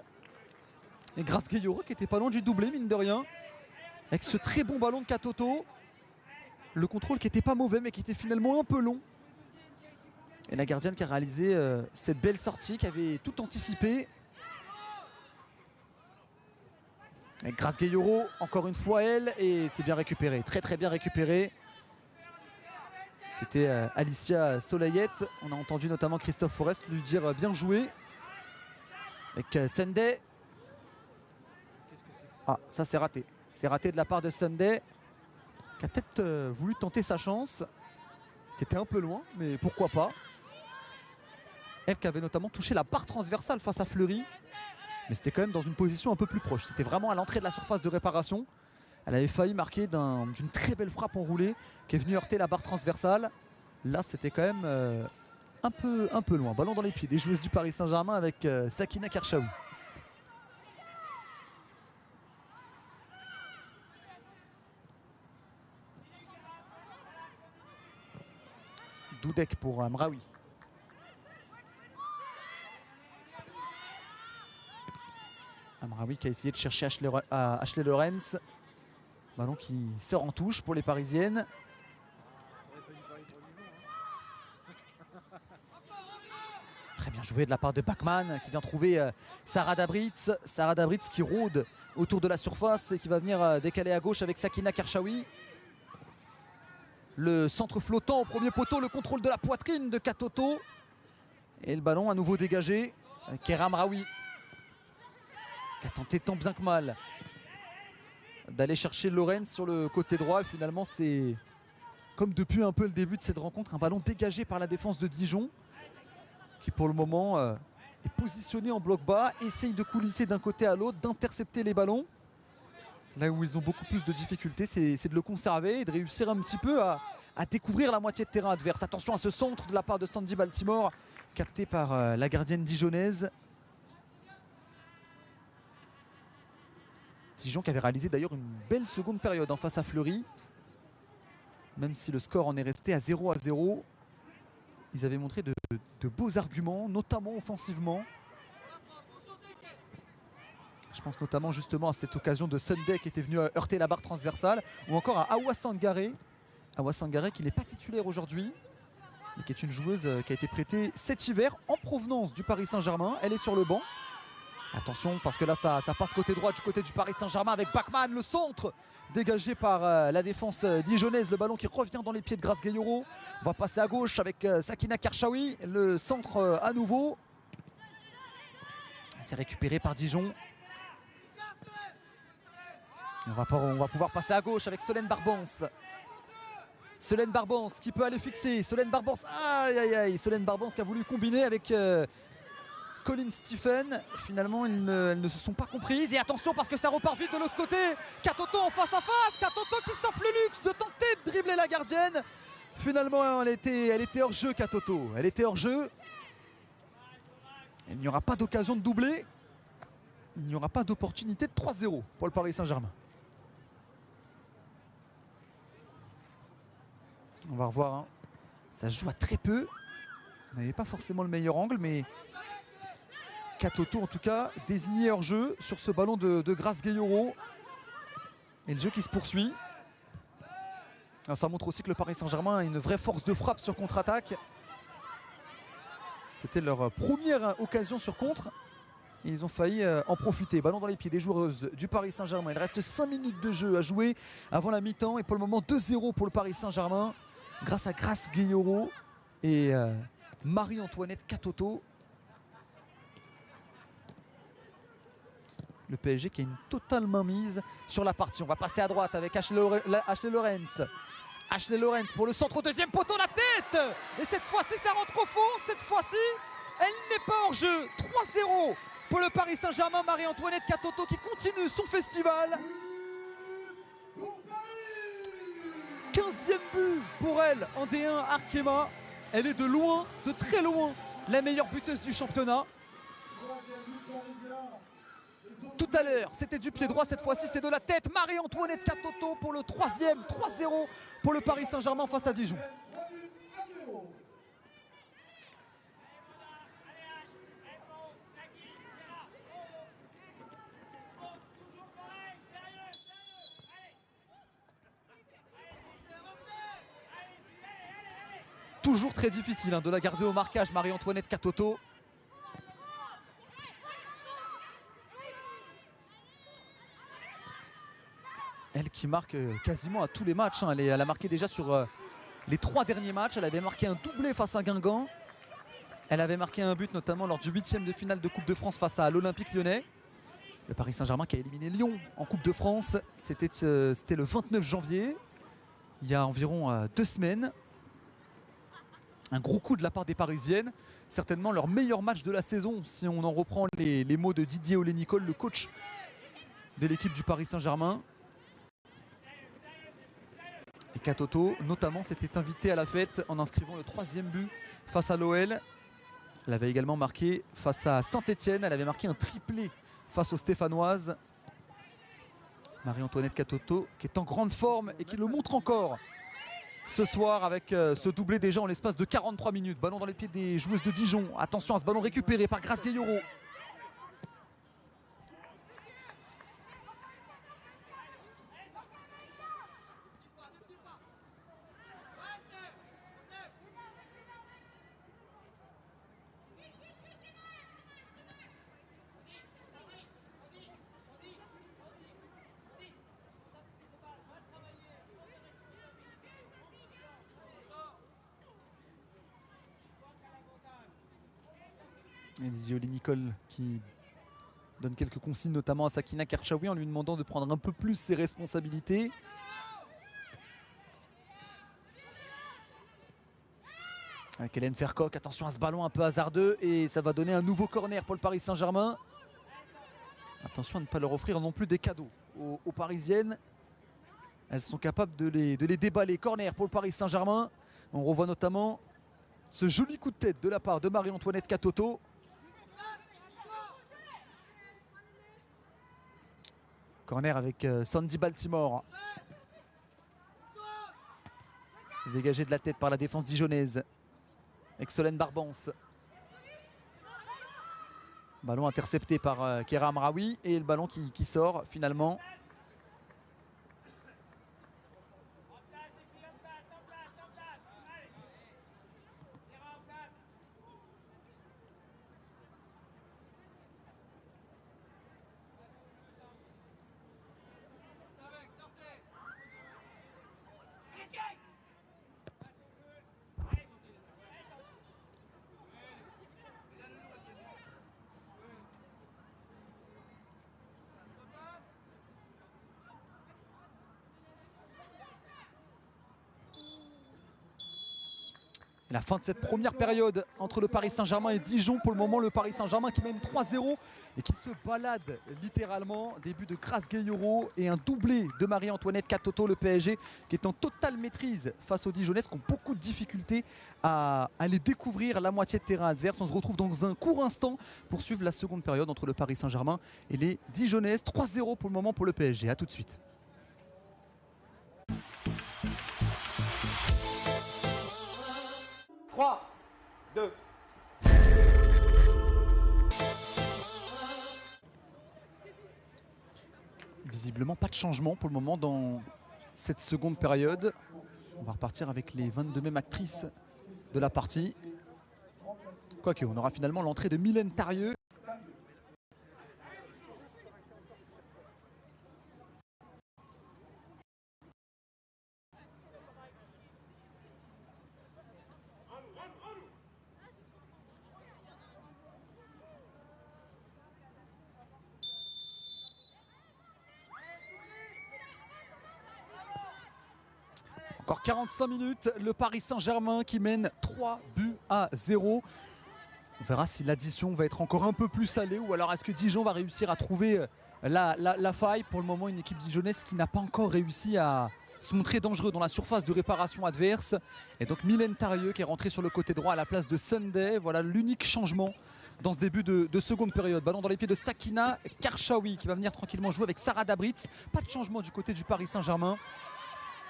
Speaker 1: Et Grace Gayoro qui était pas loin du doublé, mine de rien. Avec ce très bon ballon de Katoto. Le contrôle qui était pas mauvais, mais qui était finalement un peu long. Et la gardienne qui a réalisé cette belle sortie, qui avait tout anticipé. Avec Grace Gayoro, encore une fois elle, et c'est bien récupéré. Très très bien récupéré. C'était Alicia Solayette. On a entendu notamment Christophe Forest lui dire bien joué. Avec Sunday. Ah, ça c'est raté. C'est raté de la part de Sunday, qui a peut-être voulu tenter sa chance. C'était un peu loin, mais pourquoi pas. Elle qui avait notamment touché la barre transversale face à Fleury. Mais c'était quand même dans une position un peu plus proche. C'était vraiment à l'entrée de la surface de réparation. Elle avait failli marquer d'une très belle frappe enroulée qui est venue heurter la barre transversale. Là, c'était quand même un peu loin. Ballon dans les pieds des joueuses du Paris Saint-Germain avec Sakina Karchaoui. Dudek pour Amraoui. Amraoui qui a essayé de chercher Ashley Lorenz. Ballon qui sort en touche pour les Parisiennes. Très bien joué de la part de Bachmann qui vient trouver Sarah Dabritz. Sarah Dabritz qui rôde autour de la surface et qui va venir décaler à gauche avec Sakina Karchaoui. Le centre flottant au premier poteau, le contrôle de la poitrine de Katoto. Et le ballon à nouveau dégagé. Kera Amraoui qui a tenté tant bien que mal d'aller chercher Lorenz sur le côté droit. Et finalement, c'est comme depuis un peu le début de cette rencontre, un ballon dégagé par la défense de Dijon qui pour le moment est positionné en bloc bas, essaye de coulisser d'un côté à l'autre, d'intercepter les ballons. Là où ils ont beaucoup plus de difficultés, c'est de le conserver et de réussir un petit peu à découvrir la moitié de terrain adverse. Attention à ce centre de la part de Sandy Baltimore, capté par la gardienne dijonnaise. Dijon qui avait réalisé d'ailleurs une belle seconde période en face à Fleury. Même si le score en est resté à 0-0. Ils avaient montré de beaux arguments, notamment offensivement. Je pense notamment justement à cette occasion de Sunday qui était venu heurter la barre transversale. Ou encore à Awa Sangaré. Awa Sangaré qui n'est pas titulaire aujourd'hui. Mais qui est une joueuse qui a été prêtée cet hiver en provenance du Paris Saint-Germain. Elle est sur le banc. Attention parce que là ça passe côté droit du côté du Paris Saint-Germain avec Bachmann, le centre dégagé par la défense dijonnaise, le ballon qui revient dans les pieds de Grace Gayoro. On va passer à gauche avec Sakina Karchaoui, le centre à nouveau. C'est récupéré par Dijon. On va pouvoir passer à gauche avec Solène Barbance. Solène Barbance qui peut aller fixer. Solène Barbance, aïe aïe aïe. Solène Barbance qui a voulu combiner avec Colin Stephen. Finalement, elles ne se sont pas comprises. Et attention parce que ça repart vite de l'autre côté. Katoto en face à face. Katoto qui s'offre le luxe de tenter de dribbler la gardienne. Finalement, elle était hors jeu, Katoto. Elle était hors jeu. Il n'y aura pas d'occasion de doubler. Il n'y aura pas d'opportunité de 3-0 pour le Paris Saint-Germain. On va revoir, hein. Ça se joue à très peu. On n'avait pas forcément le meilleur angle, mais Katoto en tout cas désigné hors jeu sur ce ballon de Grace Gayoro. Et le jeu qui se poursuit. Alors, ça montre aussi que le Paris Saint-Germain a une vraie force de frappe sur contre-attaque. C'était leur première occasion sur contre. Et ils ont failli en profiter. Ballon dans les pieds des joueuses du Paris Saint-Germain. Il reste 5 minutes de jeu à jouer avant la mi-temps. Et pour le moment 2-0 pour le Paris Saint-Germain. Grâce à Grace Gayoro et Marie-Antoinette Katoto. Le PSG qui a une totale mainmise sur la partie. On va passer à droite avec Ashley Lorenz. Ashley Lorenz pour le centre au deuxième poteau, la tête. Et cette fois-ci ça rentre au fond. Cette fois-ci elle n'est pas hors jeu. 3-0 pour le Paris Saint-Germain. Marie-Antoinette Katoto qui continue son festival. 15e but pour elle en D1 Arkema. Elle est de loin, de très loin, la meilleure buteuse du championnat. Tout à l'heure, c'était du pied droit. Cette fois-ci, c'est de la tête. Marie-Antoinette Katoto pour le 3e. 3-0 pour le Paris Saint-Germain face à Dijon. Toujours très difficile de la garder au marquage, Marie-Antoinette Katoto. Elle qui marque quasiment à tous les matchs. Elle a marqué déjà sur les 3 derniers matchs. Elle avait marqué un doublé face à Guingamp. Elle avait marqué un but notamment lors du 8e de finale de Coupe de France face à l'Olympique Lyonnais. Le Paris Saint-Germain qui a éliminé Lyon en Coupe de France. C'était le 29 janvier, il y a environ 2 semaines. Un gros coup de la part des Parisiennes. Certainement leur meilleur match de la saison si on en reprend les mots de Didier Olé-Nicole, le coach de l'équipe du Paris Saint-Germain. Et Katoto notamment s'était invitée à la fête en inscrivant le 3e but face à l'OL. Elle avait également marqué face à Saint-Etienne. Elle avait marqué un triplé face aux Stéphanoises. Marie-Antoinette Katoto qui est en grande forme et qui le montre encore ce soir avec ce doublé déjà en l'espace de 43 minutes. Ballon dans les pieds des joueuses de Dijon. Attention à ce ballon récupéré par Grace Gayoro. Et Didier Olé-Nicole qui donne quelques consignes notamment à Sakina Karchaoui en lui demandant de prendre un peu plus ses responsabilités. Avec Hélène Fercoq, attention à ce ballon un peu hasardeux et ça va donner un nouveau corner pour le Paris Saint-Germain. Attention à ne pas leur offrir non plus des cadeaux aux Parisiennes. Elles sont capables de les déballer. Corner pour le Paris Saint-Germain. On revoit notamment ce joli coup de tête de la part de Marie-Antoinette Katoto. Corner avec Sandy Baltimore. C'est dégagé de la tête par la défense dijonnaise. Avec Solène Barbance. Ballon intercepté par Kéra Amraoui. Et le ballon qui sort finalement. Et la fin de cette première période entre le Paris Saint-Germain et Dijon. Pour le moment, le Paris Saint-Germain qui mène 3-0 et qui se balade littéralement. Début de Grasse-Gueillero et un doublé de Marie-Antoinette Katoto, le PSG qui est en totale maîtrise face aux Dijonnais qui ont beaucoup de difficultés à aller découvrir la moitié de terrain adverse. On se retrouve dans un court instant pour suivre la seconde période entre le Paris Saint-Germain et les Dijonnais. 3-0 pour le moment pour le PSG. A tout de suite.
Speaker 3: Trois, deux.
Speaker 1: Visiblement pas de changement pour le moment dans cette seconde période. On va repartir avec les 22 mêmes actrices de la partie. Quoique on aura finalement l'entrée de Mylène Tarieux. Encore 45 minutes, le Paris Saint-Germain qui mène 3-0. On verra si l'addition va être encore un peu plus salée ou alors est-ce que Dijon va réussir à trouver la faille. Pour le moment, une équipe dijonnaise qui n'a pas encore réussi à se montrer dangereux dans la surface de réparation adverse. Et donc Mylène Tarieux qui est rentrée sur le côté droit à la place de Sunday. Voilà l'unique changement dans ce début de seconde période. Ballon dans les pieds de Sakina Karchaoui qui va venir tranquillement jouer avec Sarah Dabritz. Pas de changement du côté du Paris Saint-Germain,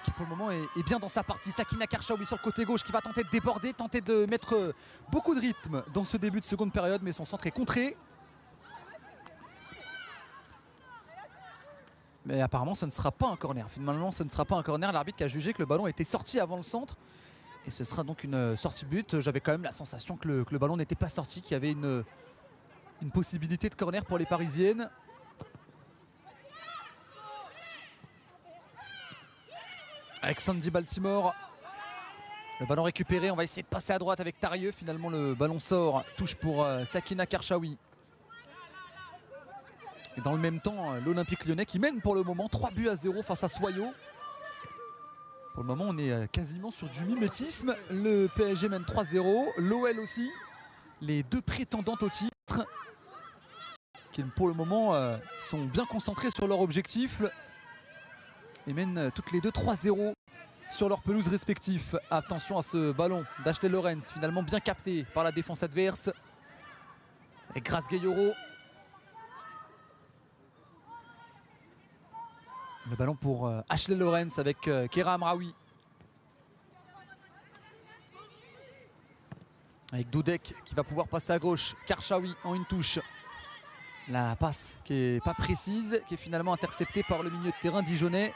Speaker 1: qui pour le moment est bien dans sa partie. Sakina Karchaoui sur le côté gauche qui va tenter de déborder, tenter de mettre beaucoup de rythme dans ce début de seconde période, mais son centre est contré. Mais apparemment ce ne sera pas un corner. Finalement ce ne sera pas un corner. L'arbitre qui a jugé que le ballon était sorti avant le centre. Et ce sera donc une sortie but. J'avais quand même la sensation que le ballon n'était pas sorti, qu'il y avait une possibilité de corner pour les Parisiennes. Avec Sandy Baltimore, le ballon récupéré, on va essayer de passer à droite avec Tarieux. Finalement le ballon sort, touche pour Sakina Karchaoui. Et dans le même temps, l'Olympique Lyonnais qui mène pour le moment 3-0 face à Soyo. Pour le moment on est quasiment sur du mimétisme. Le PSG mène 3-0, l'OL aussi. Les deux prétendantes au titre qui pour le moment sont bien concentrées sur leur objectif. Et mènent toutes les deux 3-0 sur leurs pelouses respectives. Attention à ce ballon d'Ashley Lorenz, finalement bien capté par la défense adverse. Et Grasse-Gueillero. Le ballon pour Ashley Lorenz avec Kera Amraoui. Avec Dudek qui va pouvoir passer à gauche. Karchaoui en une touche. La passe qui n'est pas précise, qui est finalement interceptée par le milieu de terrain dijonnais.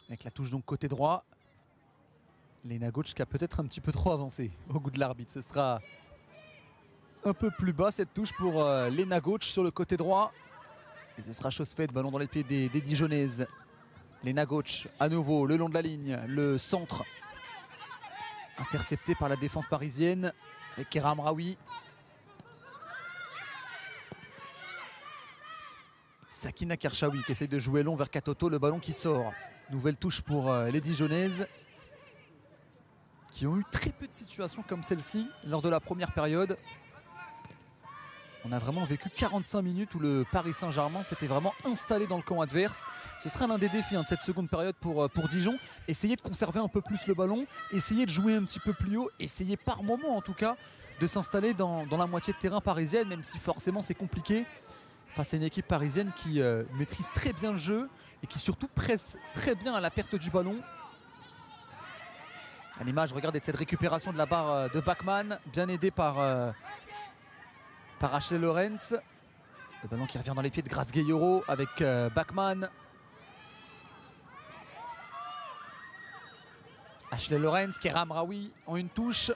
Speaker 1: Avec la touche donc côté droit. Lena Gauch qui a peut-être un petit peu trop avancé au goût de l'arbitre. Ce sera un peu plus bas cette touche pour Lena Gauch sur le côté droit. Et ce sera chose faite, ballon dans les pieds des Dijonnaises. Lena Gauch à nouveau le long de la ligne. Le centre intercepté par la défense parisienne avec Kera Amraoui. Sakina Karchaoui qui essaye de jouer long vers Katoto, le ballon qui sort. Nouvelle touche pour les Dijonnaises qui ont eu très peu de situations comme celle-ci lors de la première période. On a vraiment vécu 45 minutes où le Paris Saint-Germain s'était vraiment installé dans le camp adverse. Ce sera l'un des défis de cette seconde période pour Dijon. Essayer de conserver un peu plus le ballon, essayer de jouer un petit peu plus haut, essayer par moment en tout cas de s'installer dans la moitié de terrain parisienne, même si forcément c'est compliqué face à une équipe parisienne qui maîtrise très bien le jeu et qui surtout presse très bien à la perte du ballon. À l'image, regardez, de cette récupération de la barre de Bachmann, bien aidé par Ashley Lorenz. Le ballon qui revient dans les pieds de Grasse-Gueillero avec Bachmann. Ashley Lorenz, Kera Amraoui en une touche.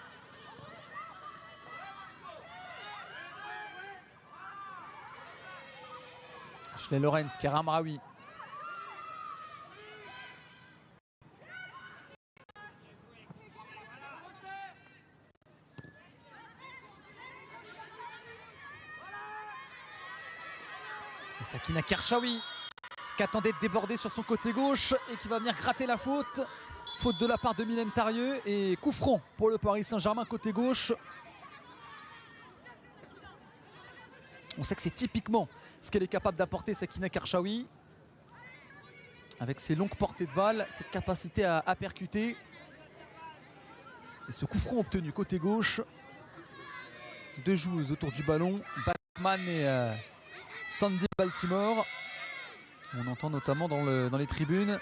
Speaker 1: Ashley Lorenz, Keira Amraoui. Et Sakina Kershaoui qui attendait de déborder sur son côté gauche et qui va venir gratter la faute. Faute de la part de Mylène Tarieux et coup franc pour le Paris Saint-Germain côté gauche. On sait que c'est typiquement ce qu'elle est capable d'apporter, Sakina Kershaoui. Avec ses longues portées de balle, cette capacité à percuter. Et ce coup franc obtenu côté gauche. Deux joueuses autour du ballon, Batman et Sandy Baltimore. On entend notamment dans les tribunes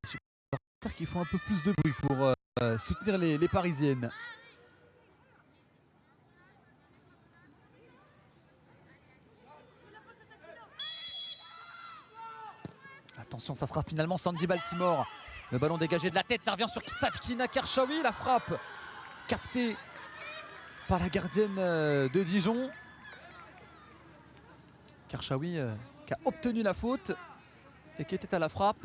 Speaker 1: les supporters qui font un peu plus de bruit pour soutenir les Parisiennes. Attention, ça sera finalement Sandy Baltimore. Le ballon dégagé de la tête, ça revient sur Sakina Kershaoui. La frappe captée par la gardienne de Dijon. Kershaoui qui a obtenu la faute et qui était à la frappe.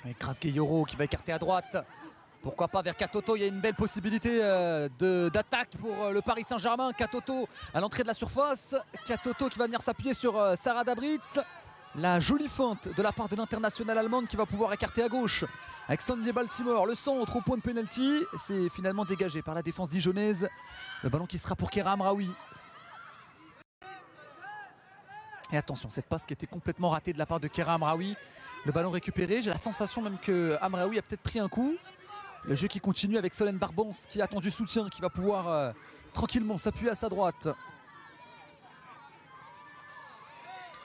Speaker 1: Avec Grace-Gueyoro qui va écarter à droite. Pourquoi pas vers Katoto, il y a une belle possibilité d'attaque pour le Paris Saint-Germain. Katoto à l'entrée de la surface. Katoto qui va venir s'appuyer sur Sarah Dabritz. La jolie feinte de la part de l'internationale allemande qui va pouvoir écarter à gauche. Avec Sandy Baltimore, le centre au point de pénalty. C'est finalement dégagé par la défense dijonnaise. Le ballon qui sera pour Keira Amraoui. Et attention, cette passe qui était complètement ratée de la part de Keira Amraoui. Le ballon récupéré, j'ai la sensation même que Amraoui a peut-être pris un coup. Le jeu qui continue avec Solène Barbance qui attend du soutien, qui va pouvoir tranquillement s'appuyer à sa droite.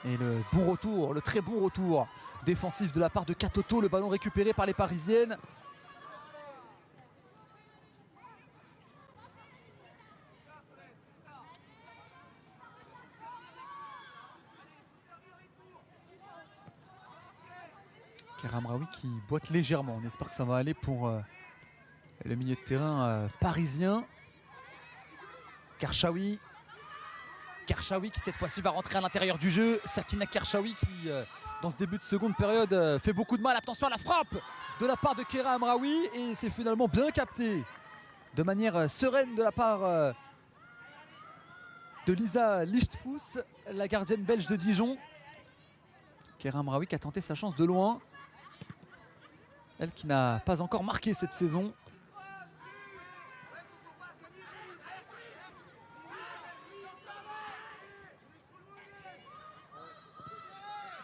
Speaker 1: Et le bon retour, le très bon retour défensif de la part de Katoto. Le ballon récupéré par les Parisiennes. Keira Amraoui qui boite légèrement. On espère que ça va aller pour le milieu de terrain parisien. Kershaoui. Kershaoui qui cette fois-ci va rentrer à l'intérieur du jeu. Sakina Kershaoui qui dans ce début de seconde période fait beaucoup de mal. Attention à la frappe de la part de Keira Amraoui. Et c'est finalement bien capté de manière sereine de la part de Lisa Lichtfuss, la gardienne belge de Dijon. Keira Amraoui qui a tenté sa chance de loin. Elle qui n'a pas encore marqué cette saison.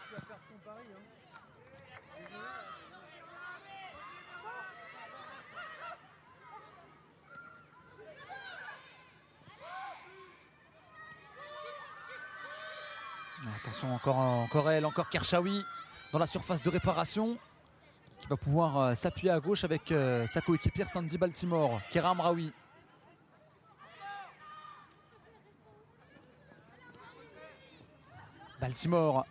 Speaker 2: Tu vas perdre ton pari, hein.
Speaker 1: Attention, encore elle, encore Kershaoui dans la surface de réparation. Qui va pouvoir s'appuyer à gauche avec sa coéquipière Sandy Baltimore. Keira Amraoui. Baltimore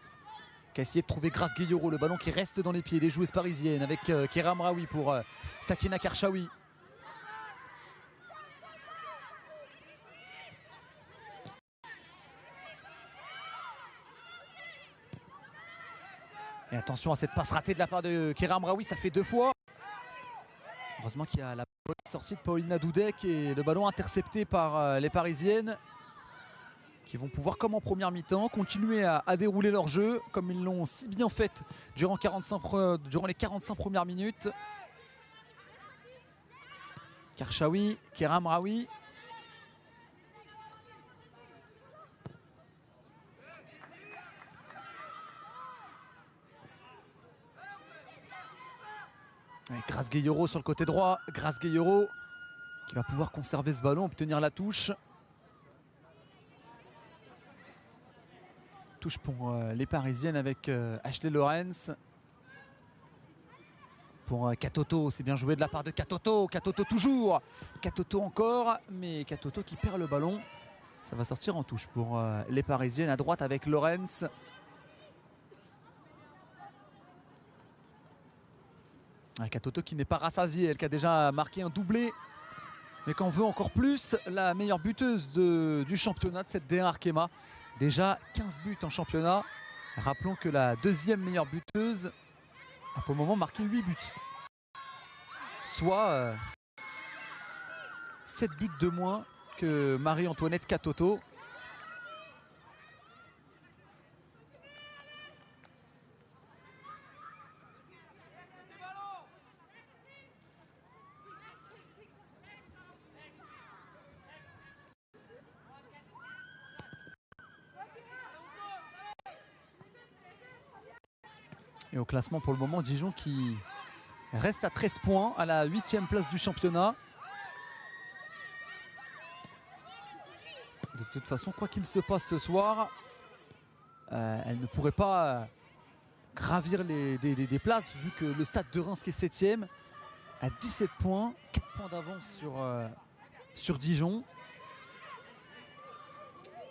Speaker 1: qui a essayé de trouver Grace-Gueyoro. Le ballon qui reste dans les pieds des joueuses parisiennes avec Keira Amraoui pour Sakina Kershaoui. Et attention à cette passe ratée de la part de Keira Amraoui, ça fait deux fois. Heureusement qu'il y a la bonne sortie de Paulina Dudek et le ballon intercepté par les Parisiennes qui vont pouvoir, comme en première mi-temps, continuer à dérouler leur jeu comme ils l'ont si bien fait durant les 45 premières minutes. Kershaoui, Keira Amraoui. Grace-Gueyoro sur le côté droit. Grace-Gueyoro qui va pouvoir conserver ce ballon, obtenir la touche. Touche pour les Parisiennes avec Ashley Lorenz. Pour Katoto, c'est bien joué de la part de Katoto. Katoto toujours. Katoto encore, mais Katoto qui perd le ballon. Ça va sortir en touche pour les Parisiennes à droite avec Lorenz. Katoto qui n'est pas rassasiée, elle qui a déjà marqué un doublé. Mais qu'on veut encore plus, la meilleure buteuse du championnat de cette DR Arkema. Déjà 15 buts en championnat. Rappelons que la deuxième meilleure buteuse a pour le moment marqué 8 buts. Soit 7 buts de moins que Marie-Antoinette Katoto. Et au classement pour le moment, Dijon qui reste à 13 points à la 8e place du championnat. De toute façon, quoi qu'il se passe ce soir, elle ne pourrait pas gravir des places vu que le Stade de Reims qui est 7e à 17 points, 4 points d'avance sur Dijon.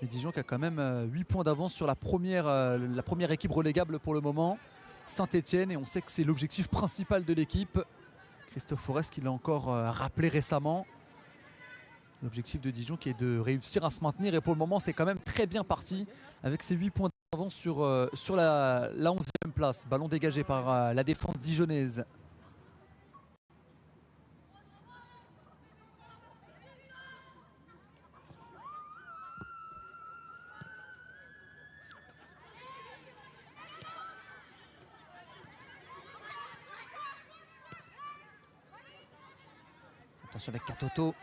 Speaker 1: Et Dijon qui a quand même 8 points d'avance sur la première équipe relégable pour le moment, Saint-Etienne, et on sait que c'est l'objectif principal de l'équipe. Christophe Forest qui l'a encore rappelé récemment. L'objectif de Dijon qui est de réussir à se maintenir, et pour le moment c'est quand même très bien parti avec ses 8 points d'avance sur la 11e place. Ballon dégagé par la défense dijonnaise. Attention avec Katoto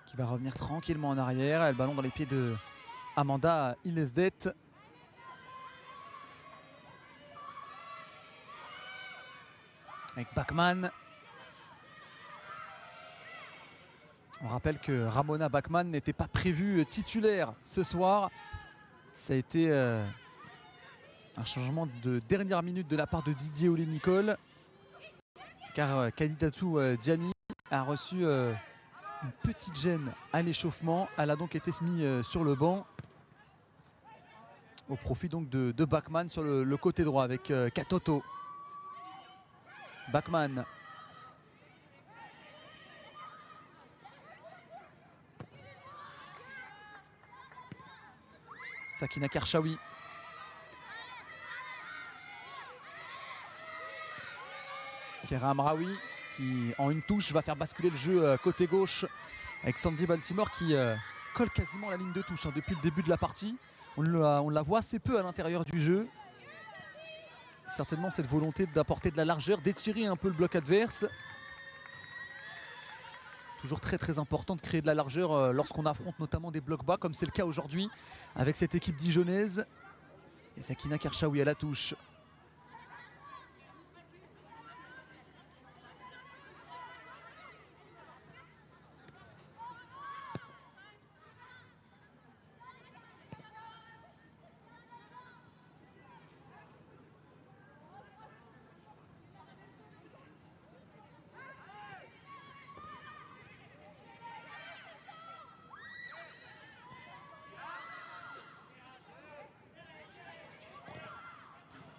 Speaker 1: qui va revenir tranquillement en arrière. Et le ballon dans les pieds de Amanda Ilesdet. Avec Bachmann. On rappelle que Ramona Bachmann n'était pas prévue titulaire ce soir. Ça a été un changement de dernière minute de la part de Didier Olé-Nicole. Car Kadidatou Diani a reçu une petite gêne à l'échauffement. Elle a donc été mise sur le banc au profit donc de Bachmann sur le côté droit avec Katoto. Bachmann. Sakina Karchaoui. Kera Amraoui qui en une touche va faire basculer le jeu côté gauche avec Sandy Baltimore qui colle quasiment la ligne de touche depuis le début de la partie. On la voit assez peu à l'intérieur du jeu. Certainement cette volonté d'apporter de la largeur, d'étirer un peu le bloc adverse. Toujours très très important de créer de la largeur lorsqu'on affronte notamment des blocs bas comme c'est le cas aujourd'hui avec cette équipe dijonnaise. Et Sakina Karchaoui à la touche.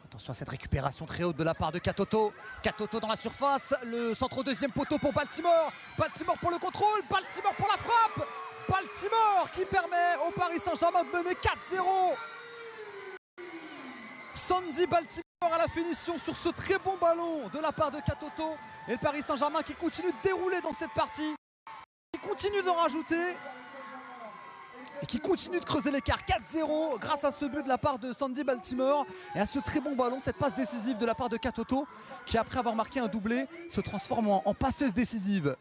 Speaker 1: Attention à cette récupération très haute de la part de Katoto. Katoto dans la surface, le centre au deuxième poteau pour Baltimore. Baltimore pour le contrôle, Baltimore pour la frappe. Baltimore qui permet au Paris Saint-Germain de mener 4-0. Sandy Baltimore à la finition sur ce très bon ballon de la part de Katoto. Et le Paris Saint-Germain qui continue de dérouler dans cette partie. Qui continue d'en rajouter. Et qui continue de creuser l'écart. 4-0 grâce à ce but de la part de Sandy Baltimore et à ce très bon ballon, cette passe décisive de la part de Katoto qui après avoir marqué un doublé se transforme en passeuse décisive.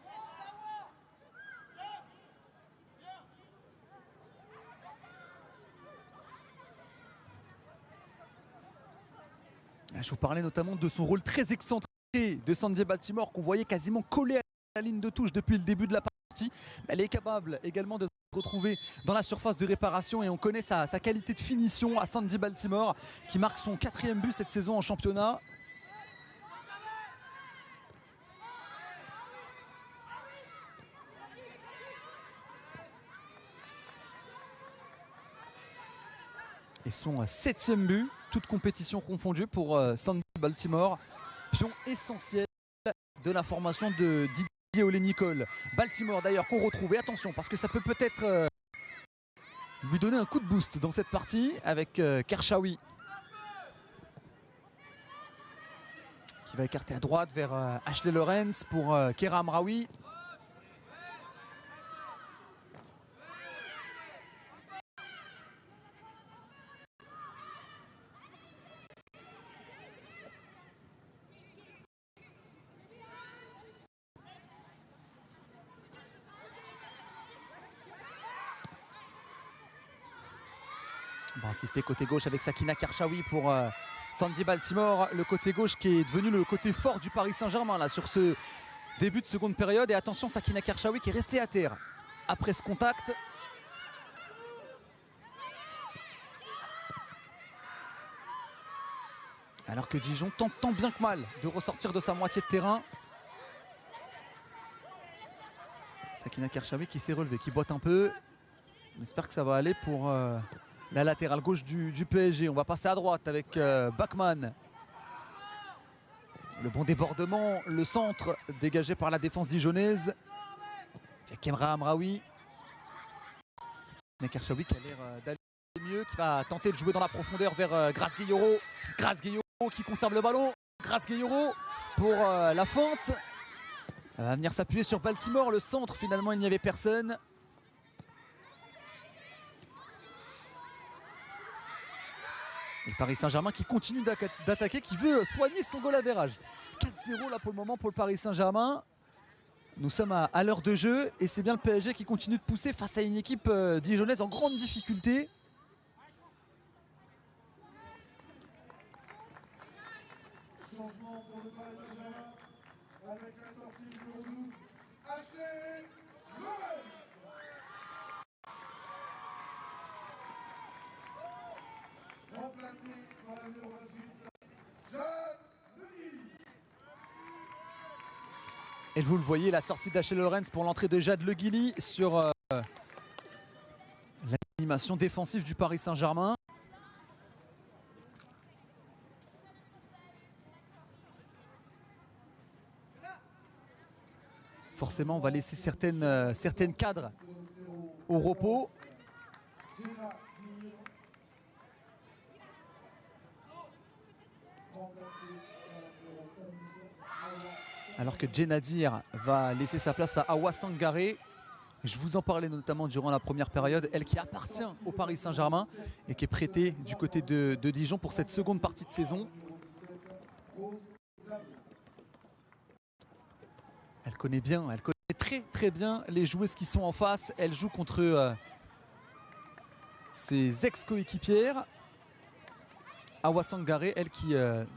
Speaker 1: Je vous parlais notamment de son rôle très excentré de Sandy Baltimore qu'on voyait quasiment collé à la ligne de touche depuis le début de la partie. Elle est capable également de se retrouver dans la surface de réparation et on connaît sa qualité de finition à Sandy Baltimore qui marque son 4e but cette saison en championnat. Et son 7e but, toute compétition confondue pour Sandy Baltimore, pion essentiel de la formation de Didier Olé-Nicole. Baltimore d'ailleurs qu'on retrouve, et attention parce que ça peut peut-être lui donner un coup de boost dans cette partie avec Karchaoui qui va écarter à droite vers Ashley Lorenz pour Kera Amraoui. On va insister côté gauche avec Sakina Karchaoui pour Sandy Baltimore. Le côté gauche qui est devenu le côté fort du Paris Saint-Germain là sur ce début de seconde période. Et attention, Sakina Karchaoui qui est restée à terre après ce contact. Alors que Dijon tente tant bien que mal de ressortir de sa moitié de terrain. Sakina Karchaoui qui s'est relevée, qui boite un peu. On espère que ça va aller pour la latérale gauche du PSG. On va passer à droite avec Bachmann. Le bon débordement, le centre dégagé par la défense dijonnaise. Avec Kemra Amraoui. Sakina Karchaoui qui a l'air d'aller mieux, qui va tenter de jouer dans la profondeur vers Grace Guilloro. Grace Guilloro qui conserve le ballon. Grace Guilloro pour la feinte. Elle va venir s'appuyer sur Baltimore. Le centre, finalement, il n'y avait personne. Et le Paris Saint-Germain qui continue d'attaquer, qui veut soigner son goal average. 4-0 là pour le moment pour le Paris Saint-Germain. Nous sommes à l'heure de jeu et c'est bien le PSG qui continue de pousser face à une équipe dijonnaise en grande difficulté.
Speaker 3: Changement pour le Paris Saint-Germain avec la sortie numéro 12, Ashley Lorenz. Remplacé par la numéro 28, Jade Legui.
Speaker 1: Et vous le voyez, la sortie d'Ashley Lorenz pour l'entrée de Jade Le Guilly sur l'animation défensive du Paris Saint-Germain. Forcément, on va laisser certaines cadres au repos. Alors que Djenadir va laisser sa place à Awa Sangaré. Je vous en parlais notamment durant la première période. Elle qui appartient au Paris Saint-Germain et qui est prêtée du côté de Dijon pour cette seconde partie de saison. Elle connaît très bien les joueuses qui sont en face. Elle joue contre ses ex-coéquipières. Awa Sangaré, elle qui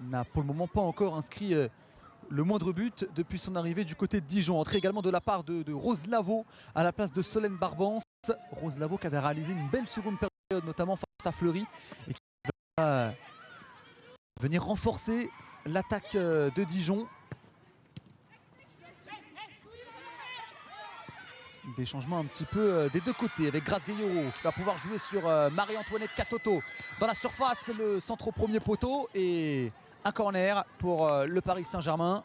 Speaker 1: n'a pour le moment pas encore inscrit le moindre but depuis son arrivée du côté de Dijon. Entrée également de la part de Rose Lavaux à la place de Solène Barbance. Rose Lavaux qui avait réalisé une belle seconde période, notamment face à Fleury, et qui va venir renforcer l'attaque de Dijon. Des changements un petit peu des deux côtés avec Grace Guilloro qui va pouvoir jouer sur Marie-Antoinette Katoto dans la surface, le centre au premier poteau et un corner pour le Paris Saint-Germain.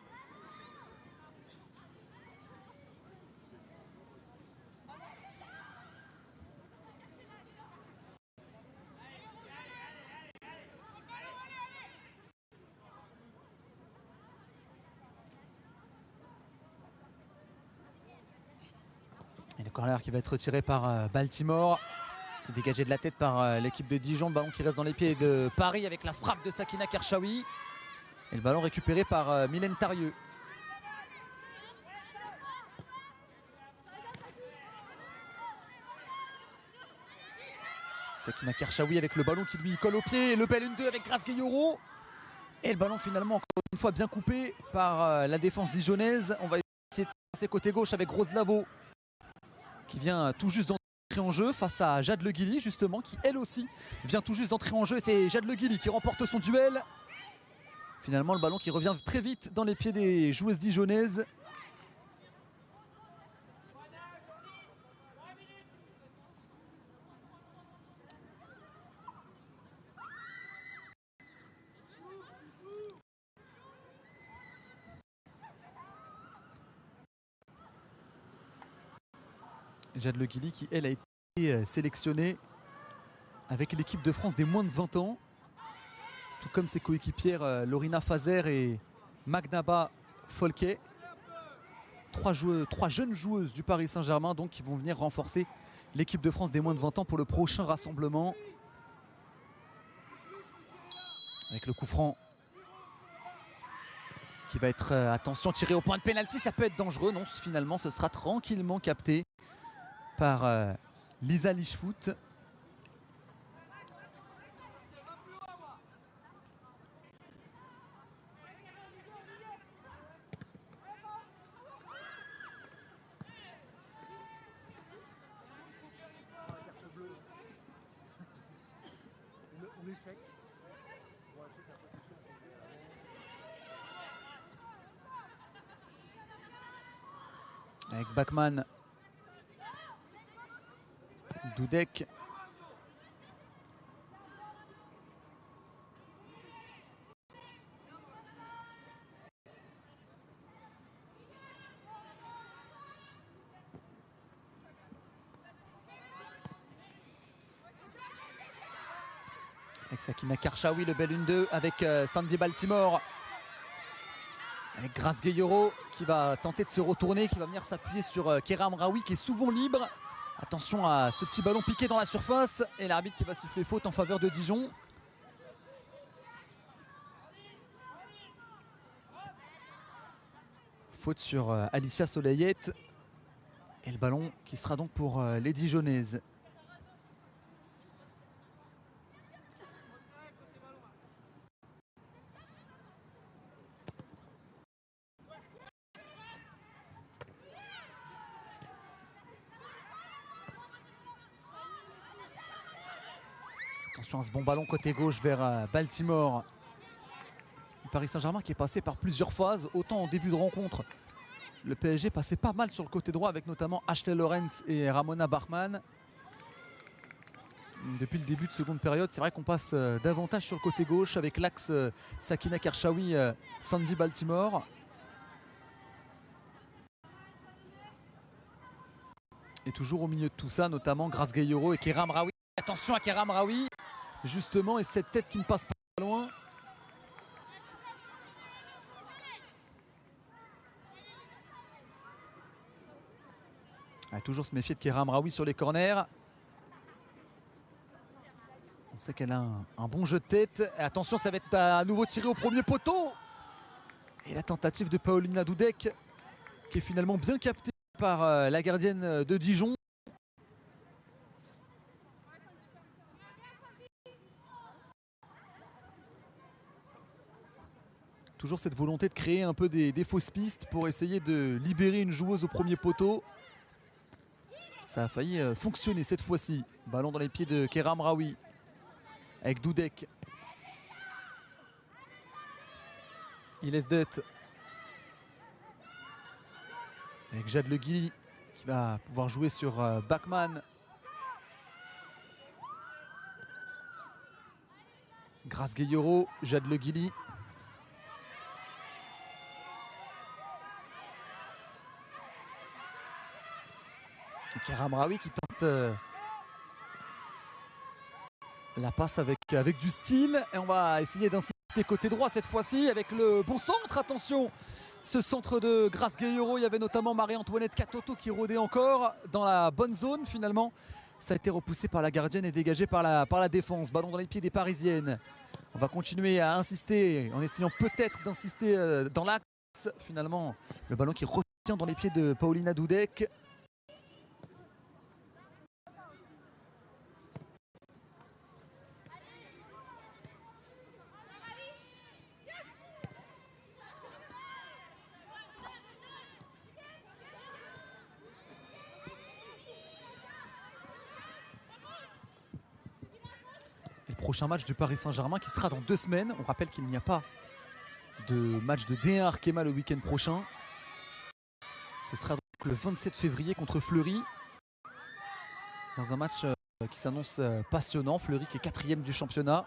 Speaker 1: Et le corner qui va être retiré par Baltimore. C'est dégagé de la tête par l'équipe de Dijon. Le ballon qui reste dans les pieds de Paris avec la frappe de Sakina Karchaoui. Et le ballon récupéré par Mylène Tarieux. Sakina Karchaoui avec le ballon qui lui colle au pied. Le bel 1-2 avec Grace Guilloro. Et le ballon finalement encore une fois bien coupé par la défense dijonnaise. On va essayer de passer côté gauche avec Rose Lavaux qui vient tout juste d'entrer en jeu face à Jade Le Guilly justement, qui elle aussi vient tout juste d'entrer en jeu. Et c'est Jade Le Guilly qui remporte son duel. Finalement le ballon qui revient très vite dans les pieds des joueuses dijonnaises. Jade Le Guilly qui, elle, a été sélectionnée avec l'équipe de France des moins de 20 ans. Tout comme ses coéquipières Lorina Fazer et Magnaba Folke. Trois jeunes joueuses du Paris Saint-Germain donc qui vont venir renforcer l'équipe de France des moins de 20 ans pour le prochain rassemblement. Avec le coup franc qui va être, attention, tiré au point de pénalty, ça peut être dangereux. Non, finalement, ce sera tranquillement capté par Lisa Lichfoot.
Speaker 2: L'échec.
Speaker 1: Avec Bachmann, Dudek. Avec Sakina Karchaoui, le bel 1-2 avec Sandy Baltimore. Avec Grace Gueyoro qui va tenter de se retourner, qui va venir s'appuyer sur Kera Amraoui qui est souvent libre. Attention à ce petit ballon piqué dans la surface et l'arbitre qui va siffler faute en faveur de Dijon. Faute sur Alicia Solayette. Et le ballon qui sera donc pour les Dijonnaises. Attention à ce bon ballon côté gauche vers Baltimore. Le Paris Saint-Germain qui est passé par plusieurs phases. Autant en début de rencontre, le PSG passait pas mal sur le côté droit avec notamment Ashley Lawrence et Ramona Bachmann. Depuis le début de seconde période, c'est vrai qu'on passe davantage sur le côté gauche avec l'axe Sakina Karchaoui, Sandy Baltimore. Et toujours au milieu de tout ça, notamment Grace Gueyoro et Kera Amraoui. Attention à Kera Amraoui, justement, et cette tête qui ne passe pas loin. Ah, toujours se méfier de Kera Amraoui sur les corners. On sait qu'elle a un bon jeu de tête. Et attention, ça va être à nouveau tiré au premier poteau. Et la tentative de Paulina Dudek qui est finalement bien captée par la gardienne de Dijon. Toujours cette volonté de créer un peu des fausses pistes pour essayer de libérer une joueuse au premier poteau. Ça a failli fonctionner cette fois-ci. Ballon dans les pieds de Kera Amraoui avec Dudek. Il laisse d'être avec Jade Le Guilly qui va pouvoir jouer sur Bachmann. Grace Gueyoro, Jade Le Guilly. Kera Amraoui qui tente la passe avec du style. Et on va essayer d'insister côté droit cette fois-ci avec le bon centre. Attention, ce centre de Grace Gueyoro. Il y avait notamment Marie-Antoinette Katoto qui rôdait encore dans la bonne zone. Finalement, ça a été repoussé par la gardienne et dégagé par la défense. Ballon dans les pieds des Parisiennes. On va continuer à insister en essayant peut-être d'insister dans l'axe. Finalement, le ballon qui revient dans les pieds de Paulina Dudek. Prochain match du Paris Saint-Germain qui sera dans 2 semaines. On rappelle qu'il n'y a pas de match de D1 Arkema le week-end prochain. Ce sera donc le 27 février contre Fleury. Dans un match qui s'annonce passionnant. Fleury qui est 4e du championnat.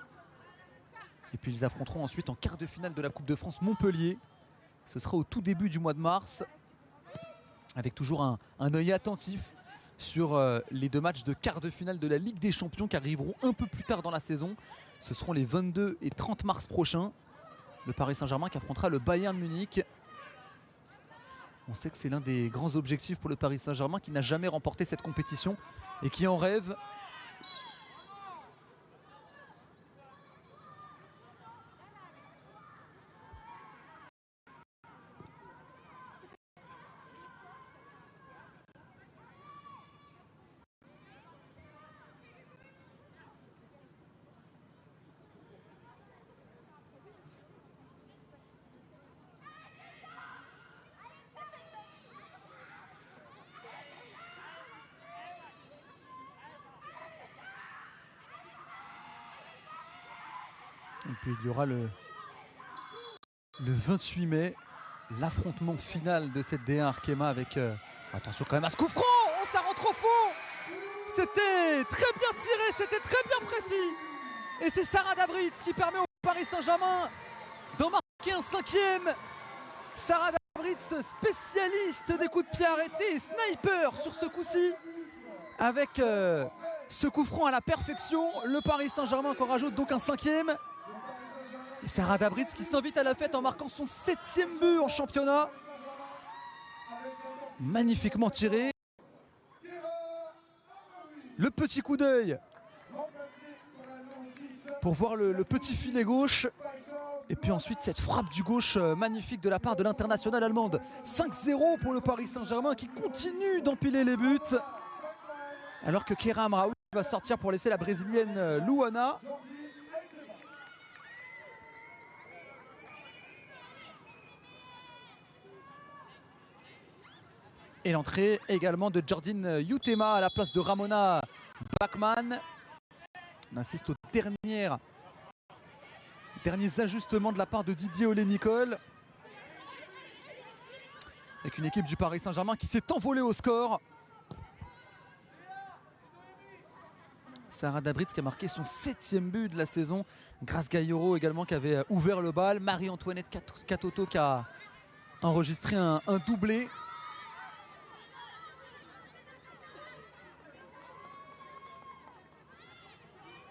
Speaker 1: Et puis ils affronteront ensuite en quart de finale de la Coupe de France Montpellier. Ce sera au tout début du mois de mars. Avec toujours un œil attentif sur les 2 matchs de quart de finale de la Ligue des Champions qui arriveront un peu plus tard dans la saison. Ce seront les 22 et 30 mars prochains. Le Paris Saint-Germain qui affrontera le Bayern Munich. On sait que c'est l'un des grands objectifs pour le Paris Saint-Germain qui n'a jamais remporté cette compétition et qui en rêve. Et puis il y aura le 28 mai, l'affrontement final de cette D1 Arkema avec, attention quand même à ce coup franc, oh, ça rentre au fond. C'était très bien tiré, c'était très bien précis. Et c'est Sarah Dabritz qui permet au Paris Saint-Germain d'en marquer un 5e. Sarah Dabritz, spécialiste des coups de pied arrêtés et sniper sur ce coup-ci. Avec ce coup franc à la perfection, le Paris Saint-Germain qu'on rajoute donc un 5e. Et Sarah Dabritz qui s'invite à la fête en marquant son 7e but en championnat. Magnifiquement tiré. Le petit coup d'œil pour voir le petit filet gauche. Et puis ensuite cette frappe du gauche magnifique de la part de l'internationale allemande. 5-0 pour le Paris Saint-Germain qui continue d'empiler les buts. Alors que Keira Amraoui va sortir pour laisser la brésilienne Luana. Et l'entrée également de Jordine Huitema à la place de Ramona Bachmann. On assiste aux derniers ajustements de la part de Didier Olé-Nicole. Avec une équipe du Paris Saint-Germain qui s'est envolée au score. Sarah Dabritz qui a marqué son 7e but de la saison. Grace Gayoro également qui avait ouvert le bal. Marie-Antoinette Katoto qui a enregistré un doublé.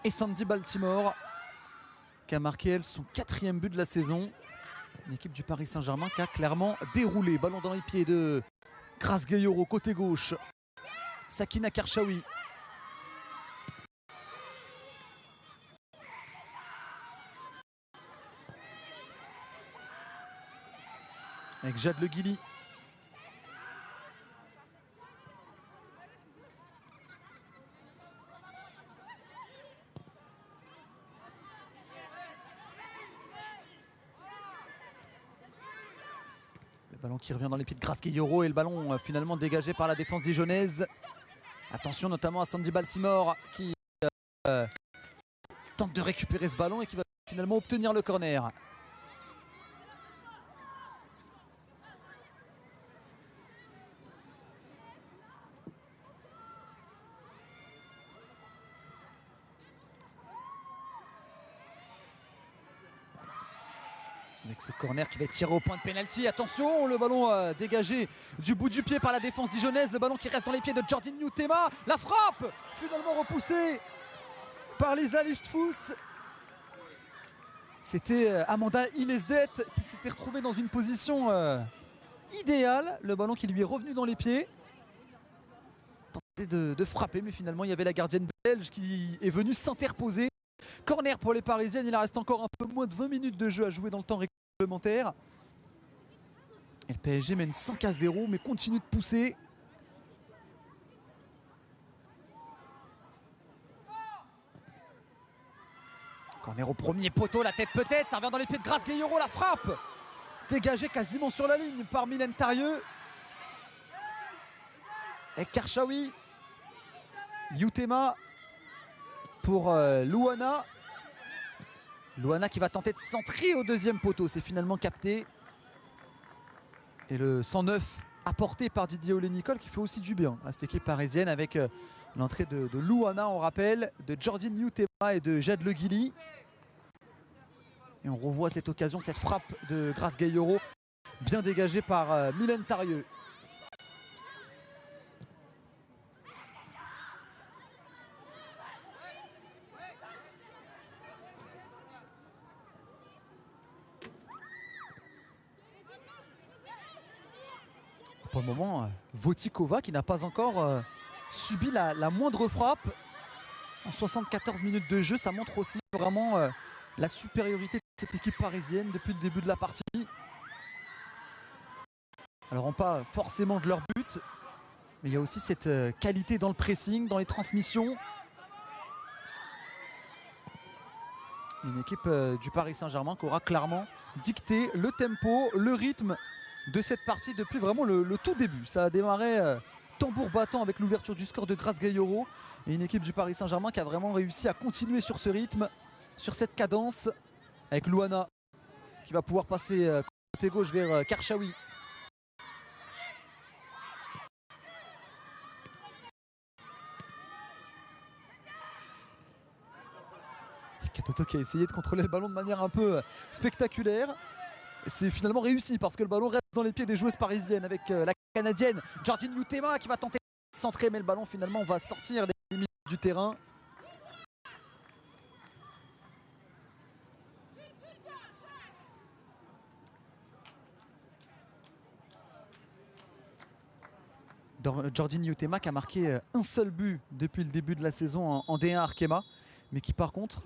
Speaker 1: Et Sandy Baltimore qui a marqué elle son 4e but de la saison. Une équipe du Paris Saint-Germain qui a clairement déroulé. Ballon dans les pieds de Grace Gayoro côté gauche. Sakina Karchaoui. Avec Jade Le Guilly. Le ballon qui revient dans les pieds de Grace Gayoro et le ballon finalement dégagé par la défense dijonnaise. Attention notamment à Sandy Baltimore qui tente de récupérer ce ballon et qui va finalement obtenir le corner. Avec ce corner qui va être tiré au point de pénalty. Attention, le ballon dégagé du bout du pied par la défense dijonnaise. Le ballon qui reste dans les pieds de Jordine Huitema. La frappe finalement repoussée par Lisa Lichtfuss. C'était Amanda Ilezet qui s'était retrouvée dans une position idéale. Le ballon qui lui est revenu dans les pieds. Tenté de frapper, mais finalement il y avait la gardienne belge qui est venue s'interposer. Corner pour les Parisiennes, il reste encore un peu moins de 20 minutes de jeu à jouer dans le temps réglementaire. Et le PSG mène 5-0 mais continue de pousser. Corner au premier poteau, la tête peut-être, ça revient dans les pieds de Grace Gayoro, la frappe dégagée quasiment sur la ligne par Mylène Tarieux. Et Karchaoui, Huitema pour Luana. Luana qui va tenter de centrer au 2e poteau, c'est finalement capté. Et le 109 apporté par Didier Olé-Nicole qui fait aussi du bien à cette équipe parisienne avec l'entrée de Luana, on rappelle, de Jordine Huitema et de Jade Le Guilly. Et on revoit cette occasion, cette frappe de Grace Gayoro, bien dégagée par Mylène Tarieux. moment, Votikova qui n'a pas encore subi la moindre frappe. En 74 minutes de jeu, ça montre aussi vraiment la supériorité de cette équipe parisienne depuis le début de la partie. Alors on parle forcément de leur but, mais il y a aussi cette qualité dans le pressing, dans les transmissions. Une équipe du Paris Saint-Germain qui aura clairement dicté le tempo, le rythme de cette partie depuis vraiment le tout début. Ça a démarré tambour battant avec l'ouverture du score de Grace Gayoro. Et une équipe du Paris Saint-Germain qui a vraiment réussi à continuer sur ce rythme, sur cette cadence, avec Louana qui va pouvoir passer côté gauche vers Karchaoui. Katoto qui a essayé de contrôler le ballon de manière un peu spectaculaire. C'est finalement réussi parce que le ballon reste dans les pieds des joueuses parisiennes avec la Canadienne Jordine Lutema qui va tenter de centrer, mais le ballon finalement va sortir des limites du terrain. Jordine Lutema qui a marqué un seul but depuis le début de la saison en D1 Arkema, mais qui par contre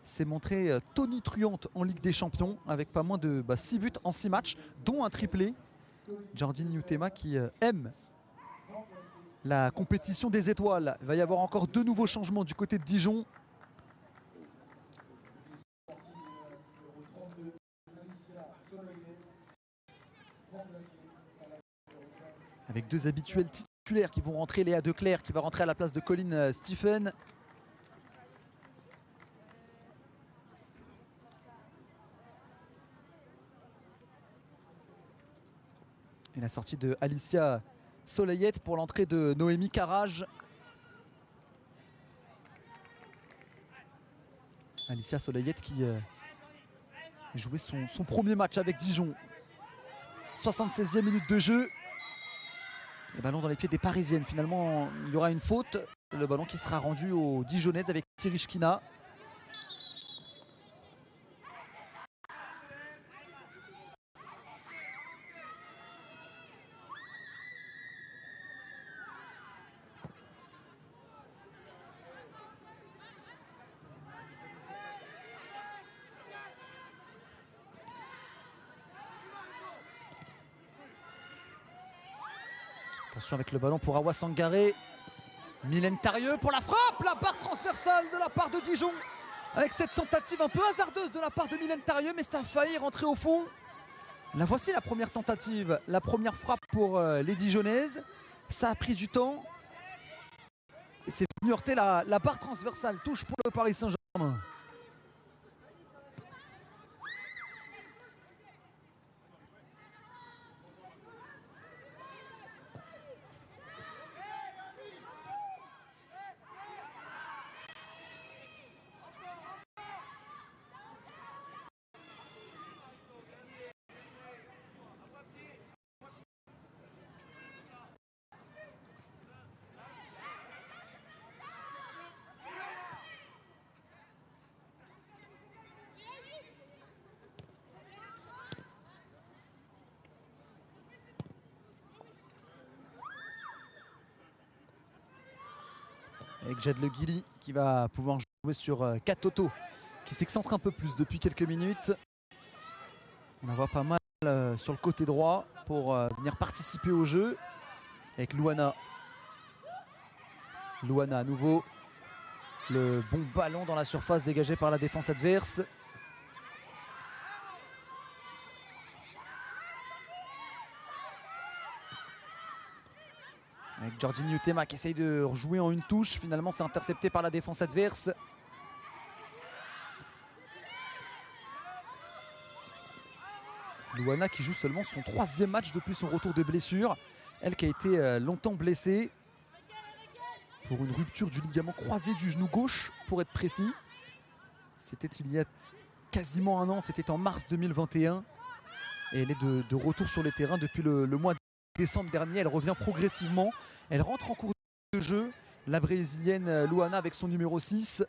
Speaker 1: s'est montrée tonitruante en Ligue des Champions avec pas moins de 6 buts en 6 matchs, dont un triplé. Jordine Lutema qui aime la compétition des étoiles. Il va y avoir encore 2 nouveaux changements du côté de Dijon. Avec 2 habituels titulaires qui vont rentrer, Léa Declercq qui va rentrer à la place de Colin Stephen. Et la sortie de Alicia Soleillette pour l'entrée de Noémie Carrage. Alicia Soleillette qui jouait son premier match avec Dijon. 76e minute de jeu. Le ballon dans les pieds des Parisiennes. Finalement, il y aura une faute. Le ballon qui sera rendu aux Dijonnaises avec Tirishkina. Attention avec le ballon pour Awa Sangaré. Mylène Tarieux pour la frappe. La barre transversale de la part de Dijon. Avec cette tentative un peu hasardeuse de la part de Mylène Tarieux, mais ça a failli rentrer au fond. La voici la première tentative, la première frappe pour les Dijonnaises. Ça a pris du temps. Et c'est venu heurter la barre transversale. Touche pour le Paris Saint-Germain. Avec Jade Le Guilly qui va pouvoir jouer sur Katoto qui s'excentre un peu plus depuis quelques minutes. On en voit pas mal sur le côté droit pour venir participer au jeu. Avec Louana. Louana à nouveau. Le bon ballon dans la surface dégagé par la défense adverse. Avec Jordine Lutema qui essaye de rejouer en une touche. Finalement, c'est intercepté par la défense adverse. Louana qui joue seulement son 3e match depuis son retour de blessure. Elle qui a été longtemps blessée pour une rupture du ligament croisé du genou gauche, pour être précis. C'était il y a quasiment un an, c'était en mars 2021. Et elle est de retour sur les terrains depuis le mois de décembre dernier. Elle revient progressivement. Elle rentre en cours de jeu. La brésilienne Louana avec son numéro 6.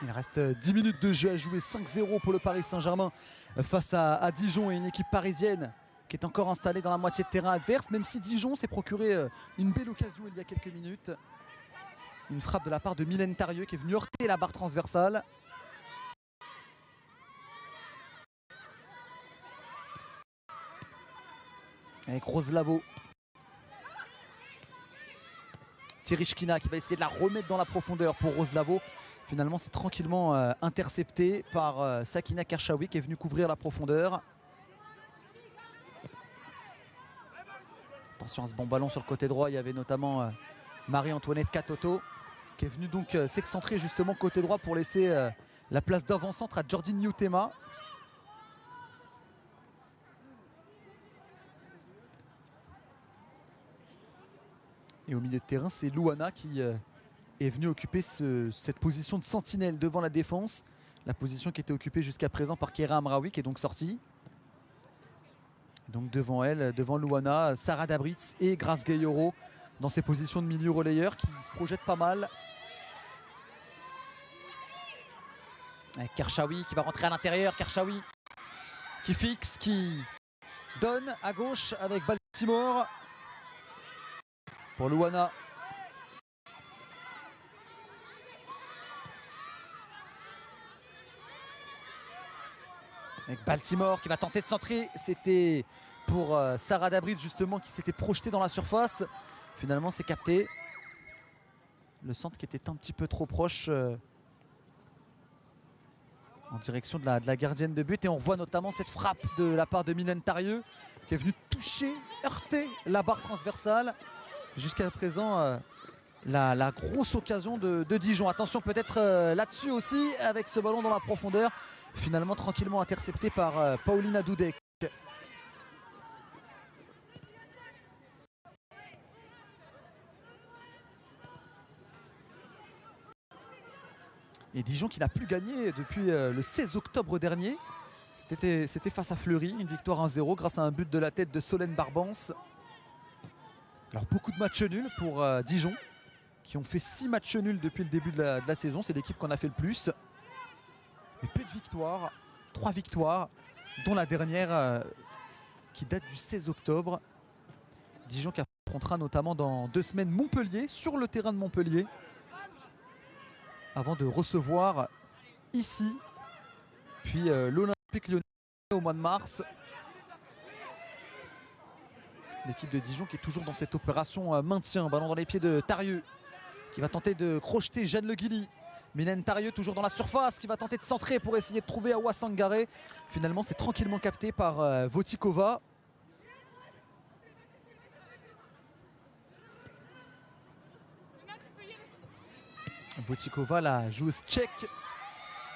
Speaker 1: Il reste 10 minutes de jeu à jouer, 5-0 pour le Paris Saint-Germain face à Dijon et une équipe parisienne qui est encore installée dans la moitié de terrain adverse, même si Dijon s'est procuré une belle occasion il y a quelques minutes. Une frappe de la part de Mylène Tarieux qui est venue heurter la barre transversale. Avec Rose-Lavaux. Tereshkina qui va essayer de la remettre dans la profondeur pour Rose-Lavaux. Finalement, c'est tranquillement intercepté par Sakina Kershawi qui est venue couvrir la profondeur. Attention à ce bon ballon sur le côté droit. Il y avait notamment Marie-Antoinette Katoto qui est venue donc s'excentrer justement côté droit pour laisser la place d'avant-centre à Jordine Yutema. Et au milieu de terrain, c'est Louana qui est venu occuper cette position de sentinelle devant la défense. La position qui était occupée jusqu'à présent par Kéra Amraoui qui est donc sortie. Donc devant elle, devant Louana, Sarah Dabritz et Grace Gayoro dans ces positions de milieu relayeur qui se projettent pas mal. Avec Kershawi qui va rentrer à l'intérieur. Kershawi qui fixe, qui donne à gauche avec Baltimore. Pour Louana. Avec Baltimore qui va tenter de centrer. C'était pour Sarah Dabritz justement qui s'était projetée dans la surface. Finalement c'est capté. Le centre qui était un petit peu trop proche en direction de la gardienne de but. Et on voit notamment cette frappe de la part de Mylène Tarieux qui est venue toucher, heurter la barre transversale. Jusqu'à présent, la grosse occasion de Dijon. Attention peut-être là-dessus aussi avec ce ballon dans la profondeur. Finalement tranquillement intercepté par Paulina Dudek. Et Dijon qui n'a plus gagné depuis le 16 octobre dernier. C'était face à Fleury, une victoire 1-0 grâce à un but de la tête de Solène Barbance. Alors beaucoup de matchs nuls pour Dijon, qui ont fait 6 matchs nuls depuis le début de la saison. C'est l'équipe qu'on a fait le plus. Mais peu de victoires, 3 victoires, dont la dernière qui date du 16 octobre. Dijon qui affrontera notamment dans 2 semaines Montpellier, sur le terrain de Montpellier, avant de recevoir ici, puis l'Olympique Lyonnais au mois de mars. L'équipe de Dijon qui est toujours dans cette opération maintien. Ballon dans les pieds de Tarieux qui va tenter de crocheter Jeanne Le Guilly. Mylène Tarieux toujours dans la surface qui va tenter de centrer pour essayer de trouver Awa Sangaré. Finalement c'est tranquillement capté par Votikova. Votikova, la joueuse tchèque,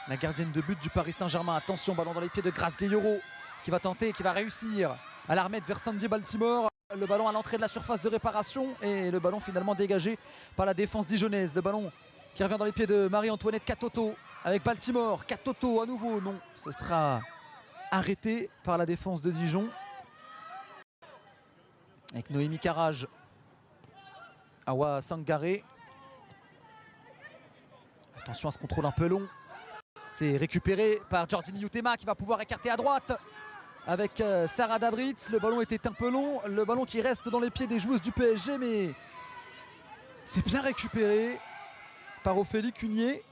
Speaker 1: la gardienne de but du Paris Saint-Germain. Attention, ballon dans les pieds de Grace Gayoro qui va tenter, qui va réussir à la remettre vers Sandy Baltimore. Le ballon à l'entrée de la surface de réparation et le ballon finalement dégagé par la défense dijonnaise. Le ballon qui revient dans les pieds de Marie-Antoinette Katoto avec Baltimore. Katoto à nouveau, non, ce sera arrêté par la défense de Dijon. Avec Noémie Carrage, Awa Sangaré. Attention à ce contrôle un peu long. C'est récupéré par Jordine Yutema qui va pouvoir écarter à droite avec Sarah Dabritz. Le ballon était un peu long. Le ballon qui reste dans les pieds des joueuses du PSG, mais c'est bien récupéré par Ophélie Cunier.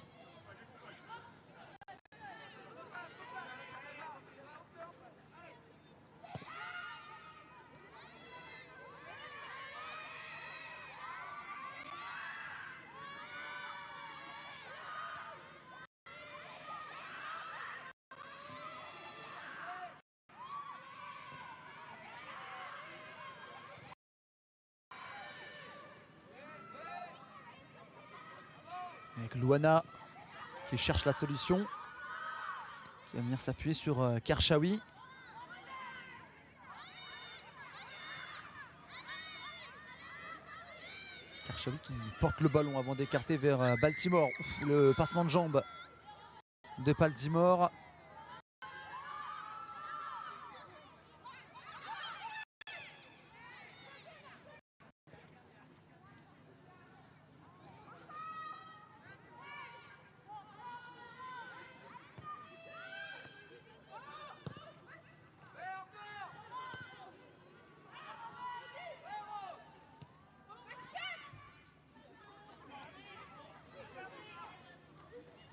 Speaker 1: Avec Louana qui cherche la solution, qui va venir s'appuyer sur Kershawi. Kershawi qui porte le ballon avant d'écarter vers Baltimore. Ouf, le passement de jambe de Baltimore.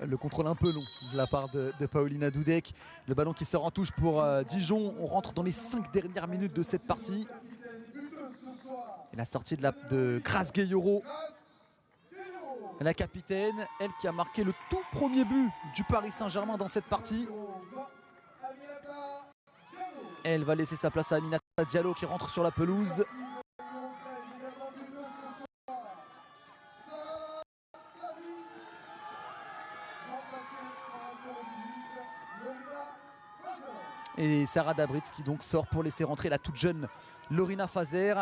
Speaker 1: le contrôle un peu long de la part de Paulina Dudek. Le ballon qui sort en touche pour Dijon. On rentre dans les 5 dernières minutes de cette partie. Et la sortie de Grace Gayoro, la capitaine, elle qui a marqué le tout premier but du Paris Saint-Germain dans cette partie. Elle va laisser sa place à Aminata Diallo qui rentre sur la pelouse. Et Sarah Dabritz qui donc sort pour laisser rentrer la toute jeune Lorina Fazer,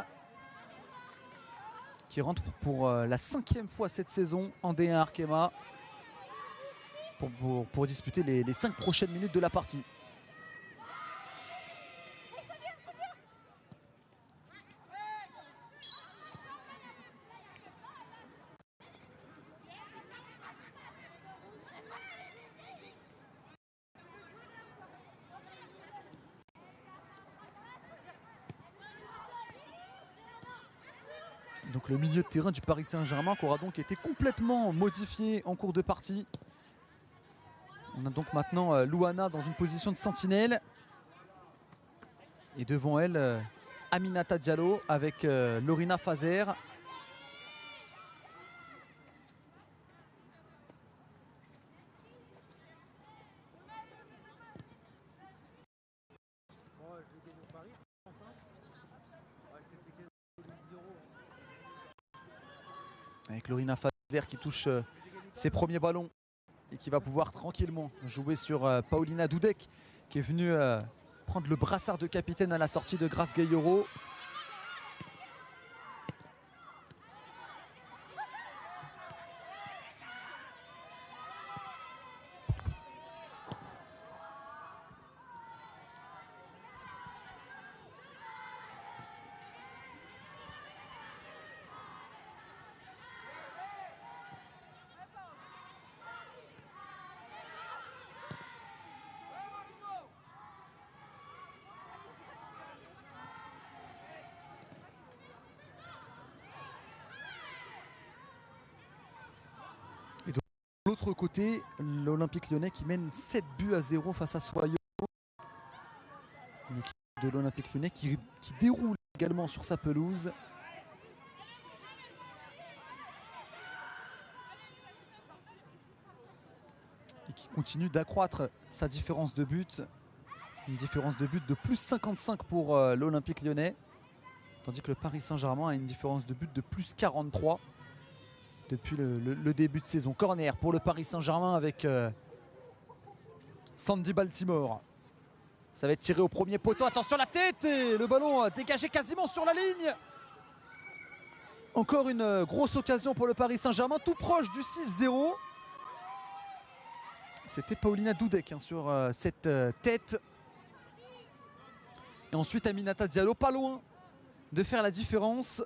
Speaker 1: qui rentre pour la 5e fois cette saison en D1 Arkema pour disputer les 5 prochaines minutes de la partie. Donc le milieu de terrain du Paris Saint-Germain qui aura donc été complètement modifié en cours de partie. On a donc maintenant Louana dans une position de sentinelle. Et devant elle, Aminata Diallo avec Lorina Fazer. Avec Lorina Fazer qui touche ses premiers ballons et qui va pouvoir tranquillement jouer sur Paulina Dudek qui est venue prendre le brassard de capitaine à la sortie de Grace Gayoro. De l'autre côté, l'Olympique Lyonnais qui mène 7-0 face à Soyo. Une équipe de l'Olympique Lyonnais qui déroule également sur sa pelouse. Et qui continue d'accroître sa différence de but. Une différence de but de plus 55 pour l'Olympique Lyonnais. Tandis que le Paris Saint-Germain a une différence de but de plus 43. Depuis le début de saison. Corner pour le Paris Saint-Germain avec Sandy Baltimore. Ça va être tiré au premier poteau. Attention la tête et le ballon dégagé quasiment sur la ligne. Encore une grosse occasion pour le Paris Saint-Germain, tout proche du 6-0. C'était Paulina Dudek sur cette tête. Et ensuite Aminata Diallo, pas loin de faire la différence.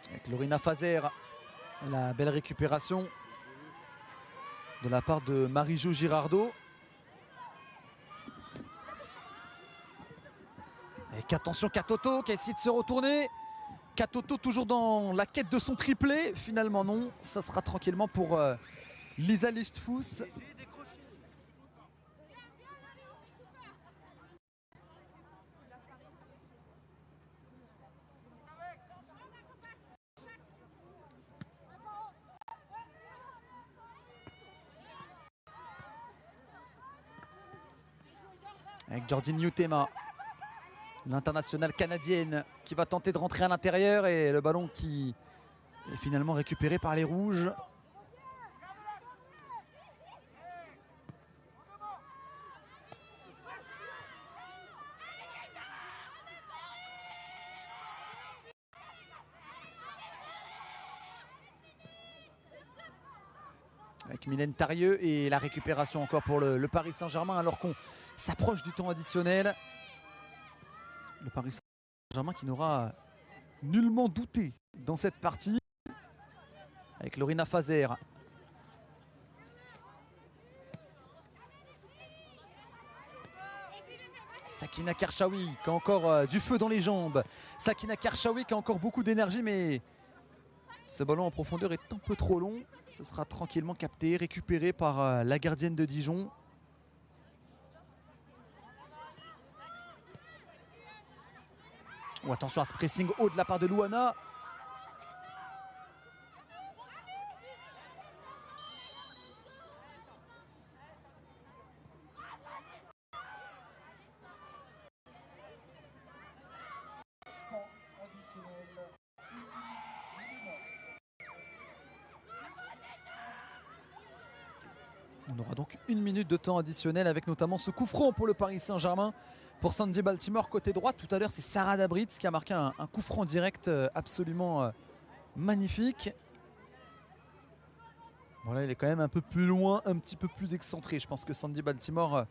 Speaker 1: Avec Lorina Fazer, la belle récupération de la part de Marie-Jo Girardot. Et attention Katoto qui a essayé de se retourner. Katoto toujours dans la quête de son triplé. Finalement non, ça sera tranquillement pour Lisa Lichtfuss. Avec Jordine Newtema, l'internationale canadienne qui va tenter de rentrer à l'intérieur et le ballon qui est finalement récupéré par les Rouges. Avec Mylène Tarieux et la récupération encore pour le Paris Saint-Germain alors qu'on s'approche du temps additionnel. Le Paris Saint-Germain qui n'aura nullement douté dans cette partie. Avec Lorina Fazer Sakina Karchaoui qui a encore du feu dans les jambes. Sakina Karchaoui qui a encore beaucoup d'énergie, mais ce ballon en profondeur est un peu trop long. Ce sera tranquillement capté, récupéré par la gardienne de Dijon. Oh, attention à ce pressing haut de la part de Louana. On aura donc 1 minute de temps additionnel avec notamment ce coup franc pour le Paris Saint-Germain. Pour Sandy Baltimore côté droit, tout à l'heure c'est Sarah Dabritz qui a marqué un coup franc direct absolument magnifique. Voilà, il est quand même un peu plus loin, un petit peu plus excentré. Je pense que Sandy Baltimore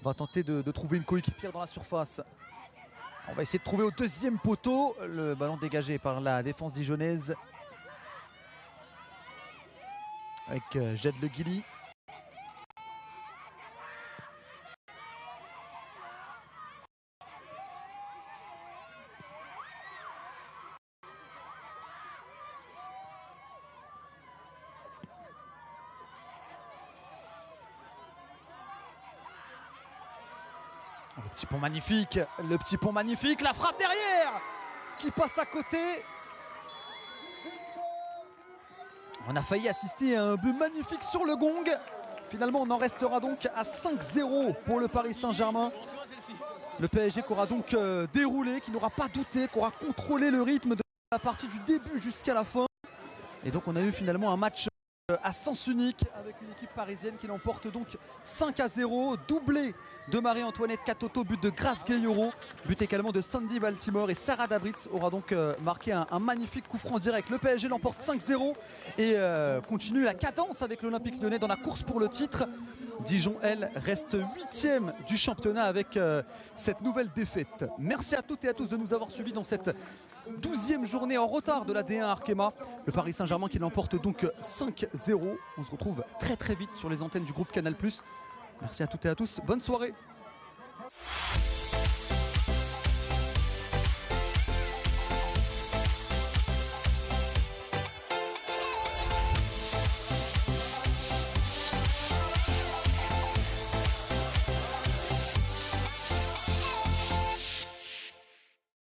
Speaker 1: va tenter de trouver une coéquipière dans la surface. On va essayer de trouver au deuxième poteau le ballon dégagé par la défense dijonnaise. Avec Jed Le Guilly. Le petit pont magnifique, la frappe derrière qui passe à côté. On a failli assister à un but magnifique sur le gong. Finalement, on en restera donc à 5-0 pour le Paris Saint-Germain. Le PSG qui aura donc déroulé, qui n'aura pas douté, qui aura contrôlé le rythme de la partie du début jusqu'à la fin. Et donc on a eu finalement un match à sens unique avec une équipe parisienne qui l'emporte donc 5-0, doublé de Marie-Antoinette Katoto, but de Grace Gayoro, but également de Sandy Baltimore, et Sarah Dabritz aura donc marqué un magnifique coup franc direct. Le PSG l'emporte 5-0 et continue la cadence avec l'Olympique Lyonnais dans la course pour le titre. Dijon, elle, reste 8e du championnat avec cette nouvelle défaite. Merci à toutes et à tous de nous avoir suivis dans cette 12e journée en retard de la D1 Arkema. Le Paris Saint-Germain qui l'emporte donc 5-0. On se retrouve très très vite sur les antennes du groupe Canal+. Merci à toutes et à tous. Bonne soirée.